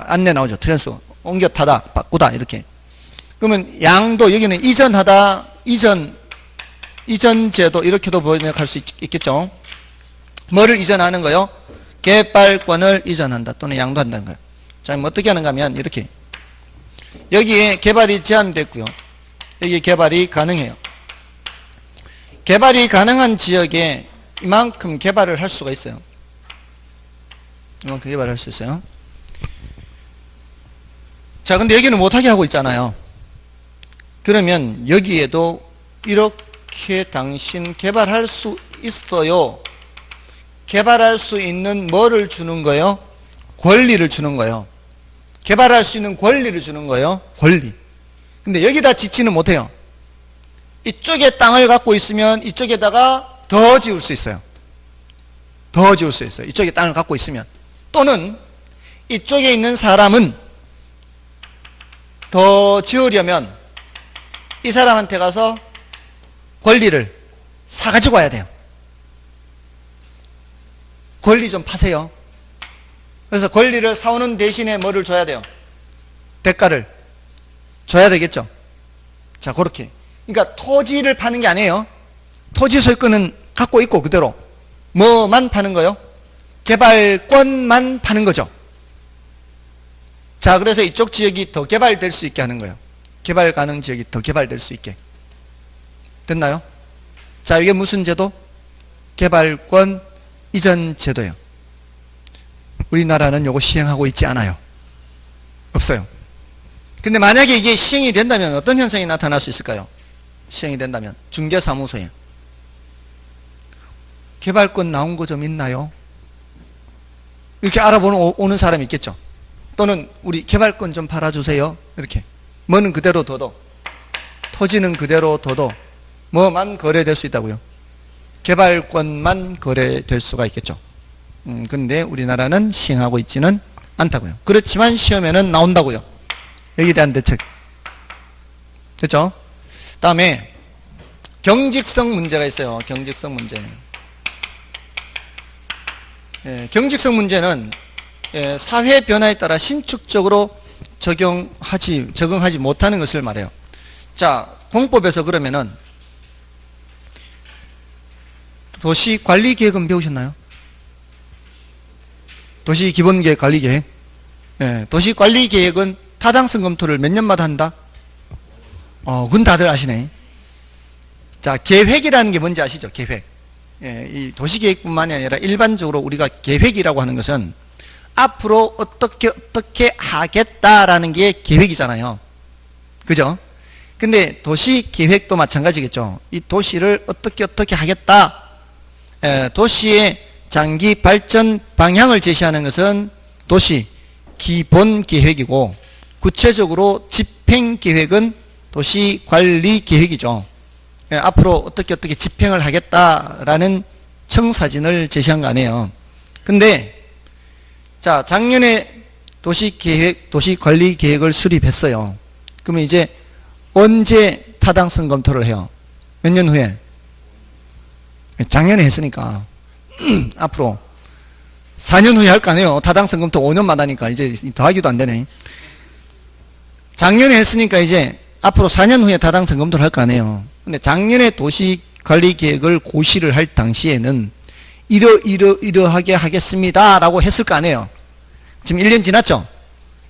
안내 나오죠. 트랜스퍼 옮겨 타다 바꾸다 이렇게. 그러면 양도 여기는 이전하다 이전 제도 이렇게도 번역할 수 있겠죠. 뭐를 이전하는 거요? 개발권을 이전한다 또는 양도한다는 거예요. 자, 그럼 어떻게 하는가 하면 이렇게 여기에 개발이 제한됐고요. 여기 개발이 가능해요. 개발이 가능한 지역에 이만큼 개발을 할 수가 있어요. 이만큼 개발할 수 있어요. 자, 근데 여기는 못하게 하고 있잖아요. 그러면 여기에도 이렇게 당신 개발할 수 있어요. 개발할 수 있는 뭐를 주는 거예요? 권리를 주는 거예요. 개발할 수 있는 권리를 주는 거예요. 권리. 근데 여기다 짓지는 못해요. 이쪽에 땅을 갖고 있으면 이쪽에다가 더 지을 수 있어요. 더 지을 수 있어요. 이쪽에 땅을 갖고 있으면. 또는 이쪽에 있는 사람은 더 지으려면 이 사람한테 가서 권리를 사가지고 와야 돼요. 권리 좀 파세요. 그래서 권리를 사오는 대신에 뭐를 줘야 돼요? 대가를 줘야 되겠죠. 자, 그렇게. 그러니까 토지를 파는 게 아니에요. 토지 소유권은 갖고 있고 그대로. 뭐만 파는 거요? 개발권만 파는 거죠. 자, 그래서 이쪽 지역이 더 개발될 수 있게 하는 거예요. 개발 가능 지역이 더 개발될 수 있게. 됐나요? 자, 이게 무슨 제도? 개발권 이전 제도예요. 우리나라는 요거 시행하고 있지 않아요. 없어요. 근데 만약에 이게 시행이 된다면 어떤 현상이 나타날 수 있을까요? 시행이 된다면 중개사무소에 개발권 나온 거 좀 있나요? 이렇게 알아보는 오는 사람이 있겠죠. 또는 우리 개발권 좀 팔아주세요. 이렇게. 뭐는 그대로 둬도, 토지는 그대로 둬도 뭐만 거래될 수 있다고요? 개발권만 거래될 수가 있겠죠. 근데 우리나라는 시행하고 있지는 않다고요. 그렇지만 시험에는 나온다고요. 여기에 대한 대책. 됐죠? 다음에 경직성 문제가 있어요. 경직성 문제. 경직성 문제는 사회 변화에 따라 신축적으로 적응하지 못하는 것을 말해요. 자, 공법에서 그러면은 도시관리계획은 배우셨나요? 도시기본계획 관리계획. 도시관리계획은 타당성 검토를 몇 년마다 한다? 그건 다들 아시네. 자, 계획이라는 게 뭔지 아시죠? 계획. 이 도시계획뿐만이 아니라 일반적으로 우리가 계획이라고 하는 것은 앞으로 어떻게 하겠다라는 게 계획이잖아요. 그죠? 근데 도시계획도 마찬가지겠죠. 이 도시를 어떻게 하겠다. 도시의 장기 발전 방향을 제시하는 것은 도시 기본계획이고, 구체적으로 집행계획은 도시관리계획이죠. 앞으로 어떻게 집행을 하겠다라는 청사진을 제시한 거 아니에요. 근데 자, 작년에 도시관리계획을 수립했어요. 그러면 이제 언제 타당성 검토를 해요? 몇 년 후에? 작년에 했으니까 앞으로 4년 후에 할 거 아니에요. 타당성 검토 5년마다 하니까 이제 더하기도 안 되네. 작년에 했으니까 이제 앞으로 4년 후에 타당성 검토를 할 거 아니에요. 근데 작년에 도시관리계획을 고시를 할 당시에는 이러하게 하겠습니다 라고 했을 거 아니에요. 지금 1년 지났죠?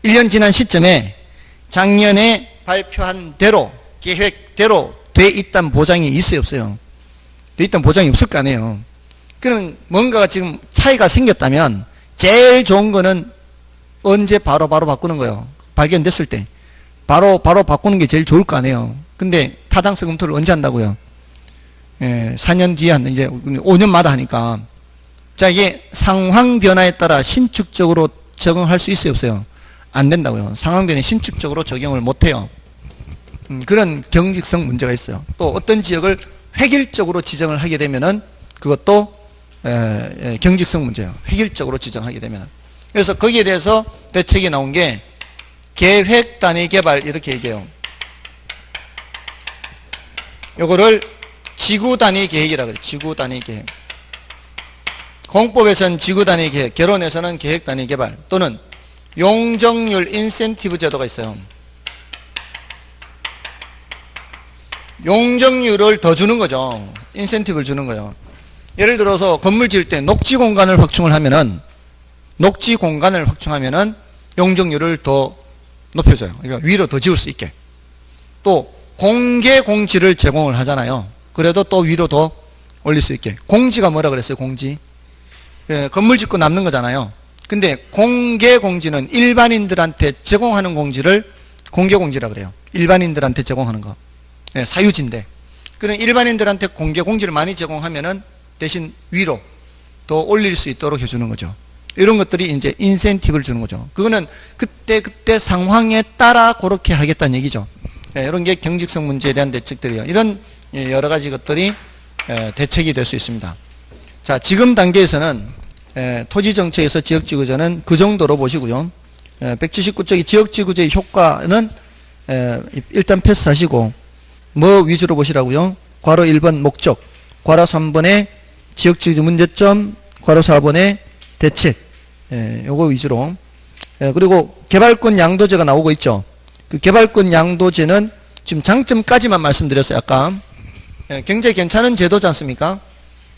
1년 지난 시점에 작년에 발표한 대로, 계획대로 돼 있다는 보장이 있어요, 없어요? 돼 있다는 보장이 없을 거 아니에요. 그럼 뭔가가 지금 차이가 생겼다면 제일 좋은 거는 언제 바로 바꾸는 거예요. 발견됐을 때 바로 바꾸는 게 제일 좋을 거 아니에요. 근데 타당성 검토를 언제 한다고요? 4년 뒤에 한다. 이제 5년마다 하니까. 자, 이게 상황 변화에 따라 신축적으로 적응할 수 있어요, 없어요? 안 된다고요. 상황 변화에 신축적으로 적용을 못 해요. 그런 경직성 문제가 있어요. 또 어떤 지역을 획일적으로 지정을 하게 되면은 그것도 경직성 문제예요. 획일적으로 지정하게 되면. 그래서 거기에 대해서 대책이 나온 게 계획 단위 개발 이렇게 얘기해요. 요거를 지구 단위 계획이라고 그래요. 지구 단위 계획. 공법에서는 지구 단위 계획, 결혼에서는 계획 단위 개발 또는 용적률 인센티브 제도가 있어요. 용적률을 더 주는 거죠. 인센티브를 주는 거예요. 예를 들어서 건물 지을 때 녹지 공간을 확충하면은 용적률을 더 높여줘요. 그러니까 위로 더 지을 수 있게. 또 공개 공지를 제공을 하잖아요. 그래도 또 위로 더 올릴 수 있게. 공지가 뭐라 그랬어요? 공지. 예, 건물 짓고 남는 거잖아요. 근데 공개 공지는 일반인들한테 제공하는 공지를 공개 공지라 그래요. 일반인들한테 제공하는 거. 예, 사유지인데. 그런 일반인들한테 공개 공지를 많이 제공하면은 대신 위로 더 올릴 수 있도록 해주는 거죠. 이런 것들이 이제 인센티브를 주는 거죠. 그거는 그때 상황에 따라 그렇게 하겠다는 얘기죠. 예, 이런 게 경직성 문제에 대한 대책들이에요. 이런 여러 가지 것들이 대책이 될 수 있습니다. 자, 지금 단계에서는 토지정책에서 지역지구제는 그 정도로 보시고요. 179쪽의 지역지구제의 효과는 일단 패스하시고 뭐 위주로 보시라고요? 괄호 1번 목적, 괄호 3번의 지역지구제 문제점, 괄호 4번의 대책, 요거 위주로. 그리고 개발권 양도제가 나오고 있죠. 그 개발권 양도제는 지금 장점까지만 말씀드렸어요. 아까 굉장히 괜찮은 제도지 않습니까?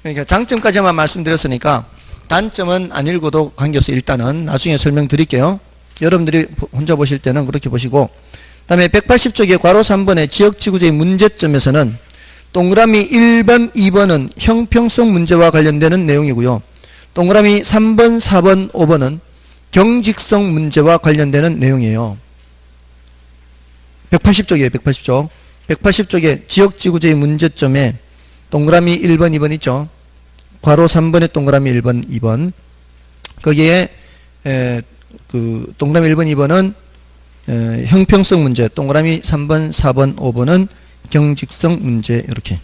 그러니까 장점까지만 말씀드렸으니까 단점은 안 읽어도 관계없어요. 일단은 나중에 설명드릴게요. 여러분들이 혼자 보실 때는 그렇게 보시고, 그 다음에 180쪽의 괄호 3번의 지역지구제의 문제점에서는 동그라미 1번, 2번은 형평성 문제와 관련되는 내용이고요. 동그라미 3번, 4번, 5번은 경직성 문제와 관련되는 내용이에요. 180쪽이에요. 180쪽. 180쪽의 지역지구제의 문제점에 동그라미 1번, 2번 있죠. 괄호 3번의 동그라미 1번, 2번. 거기에 그 동그라미 1번, 2번은 형평성 문제, 동그라미 3번, 4번, 5번은 경직성 문제. 이렇게.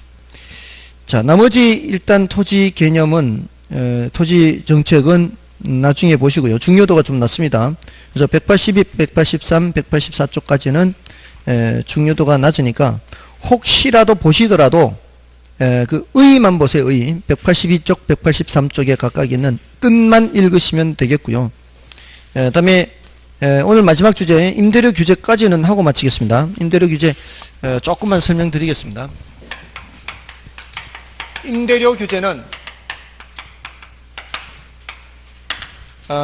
자, 나머지 일단 토지 개념은 토지 정책은 나중에 보시고요. 중요도가 좀 낮습니다. 그래서 182, 183, 184쪽까지는 중요도가 낮으니까 혹시라도 보시더라도 그 의만 보세요. 의. 182쪽, 183쪽에 각각 있는 뜻만 읽으시면 되겠고요. 그 다음에 오늘 마지막 주제 임대료 규제까지는 하고 마치겠습니다. 임대료 규제 조금만 설명드리겠습니다. 임대료 규제는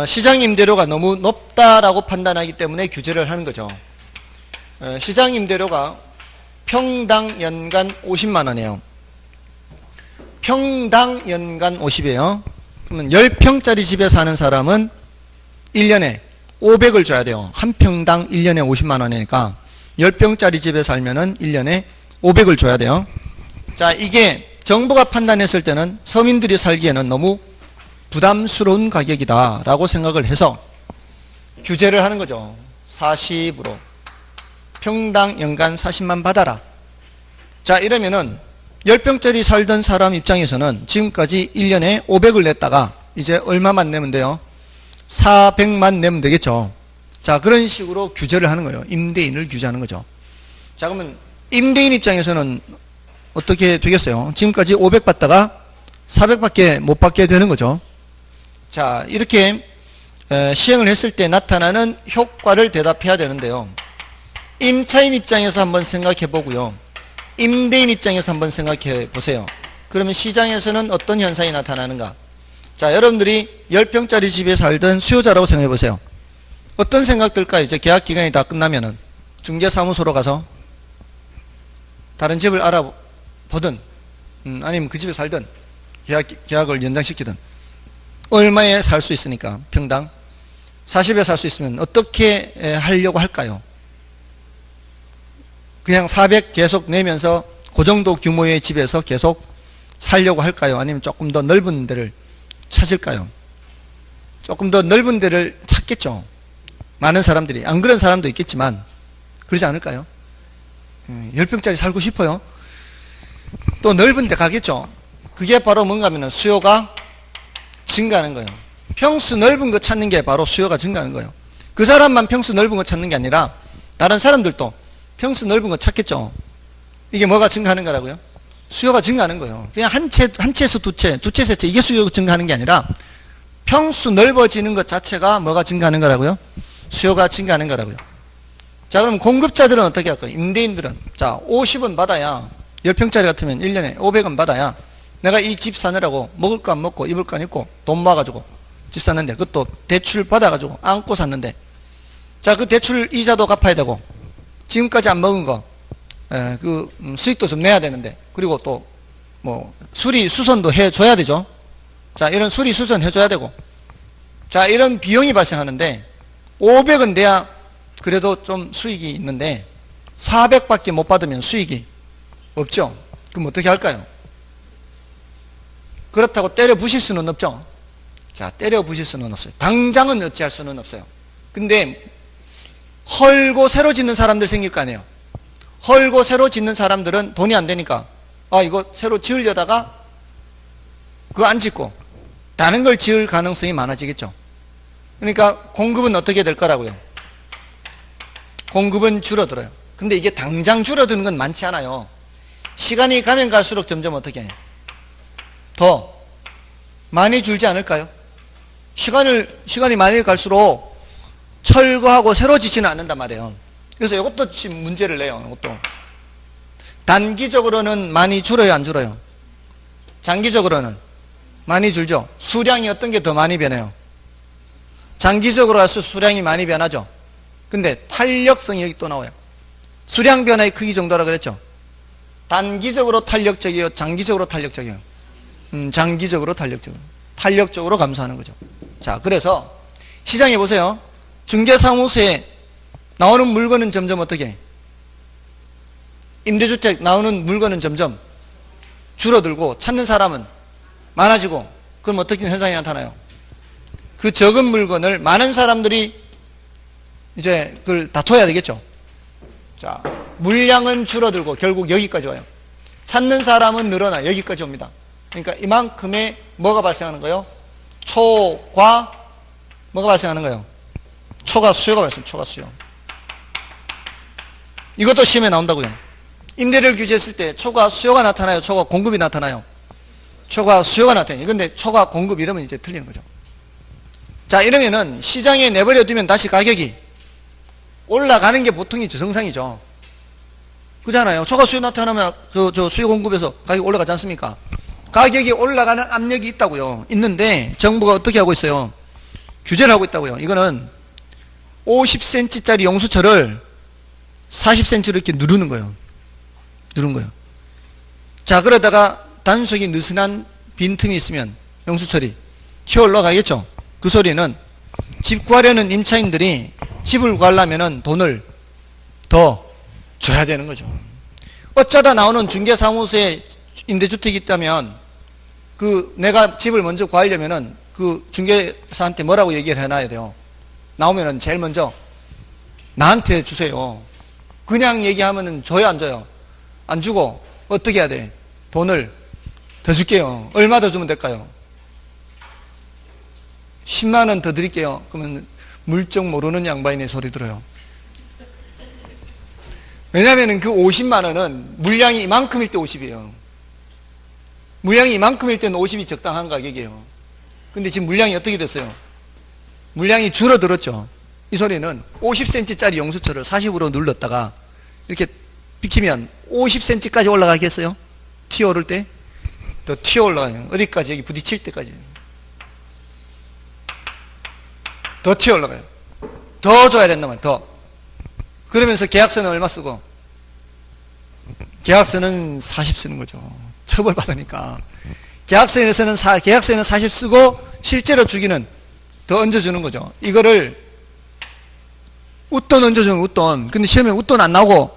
시장 임대료가 너무 높다라고 판단하기 때문에 규제를 하는 거죠. 시장 임대료가 평당 연간 50만원이에요. 평당 연간 50이에요. 그러면 10평짜리 집에 사는 사람은 1년에 500을 줘야 돼요. 한 평당 1년에 50만원이니까 10평짜리 집에 살면은 1년에 500을 줘야 돼요. 자, 이게 정부가 판단했을 때는 서민들이 살기에는 너무 부담스러운 가격이다 라고 생각을 해서 규제를 하는 거죠. 40으로 평당 연간 40만 받아라. 자, 이러면은 10평짜리 살던 사람 입장에서는 지금까지 1년에 500을 냈다가 이제 얼마만 내면 돼요? 400만 내면 되겠죠. 자, 그런 식으로 규제를 하는 거예요. 임대인을 규제하는 거죠. 자, 그러면 임대인 입장에서는 어떻게 되겠어요? 지금까지 500 받다가 400밖에 못 받게 되는 거죠. 자, 이렇게 시행을 했을 때 나타나는 효과를 대답해야 되는데요. 임차인 입장에서 한번 생각해 보고요. 임대인 입장에서 한번 생각해 보세요. 그러면 시장에서는 어떤 현상이 나타나는가? 자, 여러분들이 10평짜리 집에 살던 수요자라고 생각해 보세요. 어떤 생각 들까요? 이제 계약 기간이 다 끝나면은 중개사무소로 가서 다른 집을 알아보든 아니면 그 집에 살든 계약을 연장시키든 얼마에 살 수 있으니까 평당 40에 살 수 있으면 어떻게 하려고 할까요? 그냥 400 계속 내면서 그 정도 규모의 집에서 계속 살려고 할까요? 아니면 조금 더 넓은 데를 찾을까요? 조금 더 넓은 데를 찾겠죠. 많은 사람들이. 안 그런 사람도 있겠지만 그러지 않을까요? 10평짜리 살고 싶어요. 또 넓은 데 가겠죠. 그게 바로 뭔가 하면 수요가 증가하는 거예요. 평수 넓은 거 찾는 게 바로 수요가 증가하는 거예요. 그 사람만 평수 넓은 거 찾는 게 아니라 다른 사람들도 평수 넓은 거 찾겠죠. 이게 뭐가 증가하는 거라고요? 수요가 증가하는 거예요. 그냥 한 채에서 두 채, 두 채, 세 채, 이게 수요가 증가하는 게 아니라 평수 넓어지는 것 자체가 뭐가 증가하는 거라고요? 수요가 증가하는 거라고요. 자, 그럼 공급자들은 어떻게 할까요? 임대인들은. 자, 50원 받아야, 10평짜리 같으면 1년에 500원 받아야 내가 이 집 사느라고 먹을 거 안 먹고 입을 거 안 입고 돈 모아가지고 집 샀는데, 그것도 대출 받아가지고 안고 샀는데, 자, 그 대출 이자도 갚아야 되고, 지금까지 안 먹은 거, 수익도 좀 내야 되는데, 그리고 또, 수리, 수선도 해줘야 되죠. 자, 이런 수리, 수선 해줘야 되고, 자, 이런 비용이 발생하는데, 500은 돼야 그래도 좀 수익이 있는데, 400밖에 못 받으면 수익이 없죠. 그럼 어떻게 할까요? 그렇다고 때려 부실 수는 없죠. 자, 때려 부실 수는 없어요. 당장은 어찌할 수는 없어요. 근데 헐고 새로 짓는 사람들 생길 거 아니에요. 헐고 새로 짓는 사람들은 돈이 안 되니까, 이거 새로 지으려다가 그거 안 짓고 다른 걸 지을 가능성이 많아지겠죠. 그러니까 공급은 어떻게 될 거라고요? 공급은 줄어들어요. 근데 이게 당장 줄어드는 건 많지 않아요. 시간이 가면 갈수록 점점 어떻게 해요? 더 많이 줄지 않을까요? 시간이 많이 갈수록 철거하고 새로 짓지는 않는단 말이에요. 그래서 이것도 지금 문제를 내요. 이것도 단기적으로는 많이 줄어요, 안 줄어요? 장기적으로는 많이 줄죠. 수량이 어떤 게 더 많이 변해요? 장기적으로 할수록 수량이 많이 변하죠. 근데 탄력성이 여기 또 나와요. 수량 변화의 크기 정도라 그랬죠. 단기적으로 탄력적이에요, 장기적으로 탄력적이에요? 장기적으로 탄력적으로 감소하는 거죠. 자, 그래서 시장에 보세요. 중개사무소에 나오는 물건은 점점 어떻게? 임대주택 나오는 물건은 점점 줄어들고 찾는 사람은 많아지고, 그럼 어떻게 현상이 나타나요? 그 적은 물건을 많은 사람들이 이제 그걸 다퉈야 되겠죠. 자, 물량은 줄어들고 결국 여기까지 와요. 찾는 사람은 늘어나 여기까지 옵니다. 그러니까 이만큼의 뭐가 발생하는 거예요? 초과 뭐가 발생하는 거예요? 초과 수요가 초과 수요. 이것도 시험에 나온다고요. 임대를 규제했을 때 초과 수요가 나타나요? 초과 공급이 나타나요? 초과 수요가 나타나요. 근데 초과 공급 이러면 이제 틀리는 거죠. 자, 이러면은 시장에 내버려 두면 다시 가격이 올라가는 게 보통이죠. 정상이죠. 그잖아요. 초과 수요 나타나면 저 수요 공급에서 가격이 올라가지 않습니까? 가격이 올라가는 압력이 있다고요. 있는데 정부가 어떻게 하고 있어요? 규제를 하고 있다고요. 이거는 50cm짜리 용수철을 40cm로 이렇게 누르는 거예요. 누른 거예요. 자, 그러다가 단속이 느슨한 빈틈이 있으면 용수철이 튀어 올라가겠죠. 그 소리는 집 구하려는 임차인들이 집을 구하려면 돈을 더 줘야 되는 거죠. 어쩌다 나오는 중개사무소에 임대주택이 있다면 내가 집을 먼저 구하려면은 그 중개사한테 뭐라고 얘기를 해놔야 돼요? 나오면은 제일 먼저 나한테 주세요. 그냥 얘기하면은 줘요, 안 줘요? 안 주고 어떻게 해야 돼? 돈을 더 줄게요. 얼마 더 주면 될까요? 10만 원 더 드릴게요. 그러면 물정 모르는 양반이네 소리 들어요. 왜냐면은 그 50만 원은 물량이 이만큼일 때 50이에요. 물량이 이만큼일 때는 50이 적당한 가격이에요. 근데 지금 물량이 어떻게 됐어요? 물량이 줄어들었죠. 이 소리는 50cm짜리 용수철을 40으로 눌렀다가 이렇게 비키면 50cm까지 올라가겠어요? 튀어 오를 때? 더 튀어 올라가요. 어디까지? 여기 부딪힐 때까지. 더 튀어 올라가요. 더 줘야 된단 말이에요. 더. 그러면서 계약서는 얼마 쓰고? 계약서는 40 쓰는 거죠. 처벌받으니까. 계약서에는 40 쓰고 실제로 주기는 더 얹어주는 거죠. 이거를 웃돈 얹어주면 웃돈. 근데 시험에 웃돈 안 나오고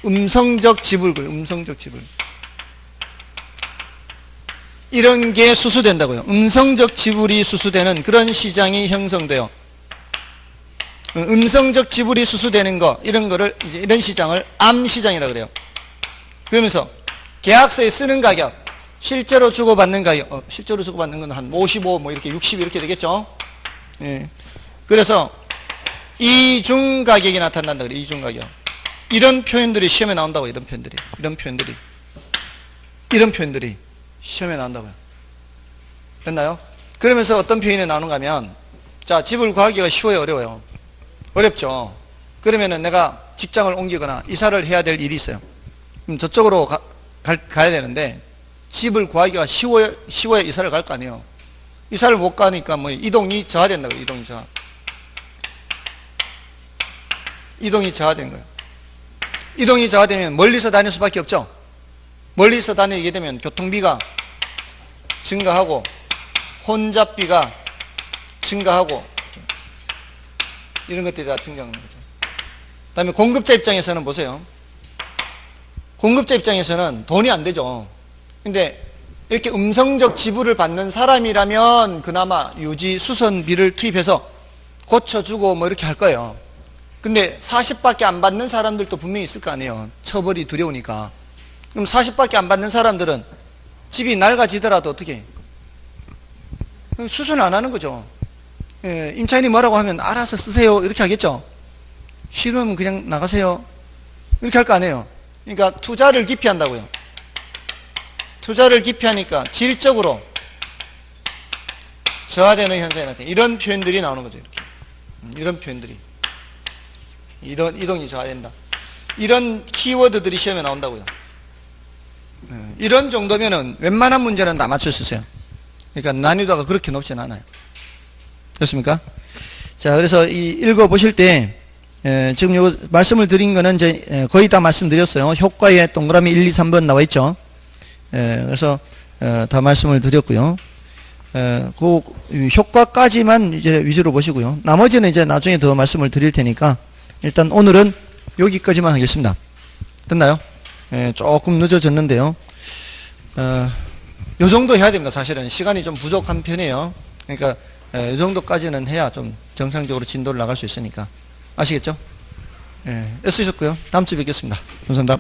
음성적 지불, 음성적 지불. 이런 게 수수된다고요. 음성적 지불이 수수되는 그런 시장이 형성돼요. 음성적 지불이 수수되는 거, 이런 거를, 이런 시장을 암시장이라고 그래요. 그러면서 계약서에 쓰는 가격, 실제로 주고받는 가격, 실제로 주고받는 건 한 55, 이렇게 60 이렇게 되겠죠. 예. 그래서 이중 가격이 나타난다 그래요. 이중 가격. 이런 표현들이 시험에 나온다고, 이런 표현들이. 이런 표현들이 시험에 나온다고요. 됐나요? 그러면서 어떤 표현이 나오는가 하면, 자, 집을 구하기가 쉬워요, 어려워요? 어렵죠. 그러면은 내가 직장을 옮기거나 이사를 해야 될 일이 있어요. 그럼 저쪽으로 가야 되는데, 집을 구하기가 쉬워야 이사를 갈 거 아니에요. 이사를 못 가니까 뭐 이동이 저하된다고요. 이동이 저하. 이동이 저하된 거예요. 이동이 저하되면 멀리서 다닐 수밖에 없죠. 멀리서 다니게 되면 교통비가 증가하고 혼잡비가 증가하고 이런 것들이 다 증가하는 거죠. 그 다음에 공급자 입장에서는 보세요. 공급자 입장에서는 돈이 안 되죠. 근데 이렇게 음성적 지불을 받는 사람이라면 그나마 유지 수선비를 투입해서 고쳐주고 뭐 이렇게 할 거예요. 근데 40밖에 안 받는 사람들도 분명히 있을 거 아니에요. 처벌이 두려우니까. 그럼 40밖에 안 받는 사람들은 집이 낡아지더라도 어떻게? 수선을 안 하는 거죠. 예, 임차인이 뭐라고 하면 알아서 쓰세요 이렇게 하겠죠. 싫으면 그냥 나가세요 이렇게 할 거 아니에요. 그러니까 투자를 깊이 한다고요. 투자를 깊이 하니까 질적으로 저하되는 현상이 나타나. 이런 표현들이 나오는 거죠. 이렇게. 이런 표현들이. 이런 이동이 저하된다. 이런 키워드들이 시험에 나온다고요. 이런 정도면은 웬만한 문제는 다 맞출 수 있어요. 그러니까 난이도가 그렇게 높지는 않아요. 됐습니까? 자, 그래서 이 읽어보실 때, 지금 요 말씀을 드린 거는 이제 거의 다 말씀드렸어요. 효과에 동그라미 1, 2, 3번 나와 있죠. 그래서 다 말씀을 드렸고요. 그 효과까지만 이제 위주로 보시고요. 나머지는 이제 나중에 더 말씀을 드릴 테니까 일단 오늘은 여기까지만 하겠습니다. 됐나요? 조금 늦어졌는데요. 요 정도 해야 됩니다. 사실은 시간이 좀 부족한 편이에요. 그러니까 이 정도까지는 해야 좀 정상적으로 진도를 나갈 수 있으니까. 아시겠죠? 애쓰셨고요. 다음 주에 뵙겠습니다. 감사합니다.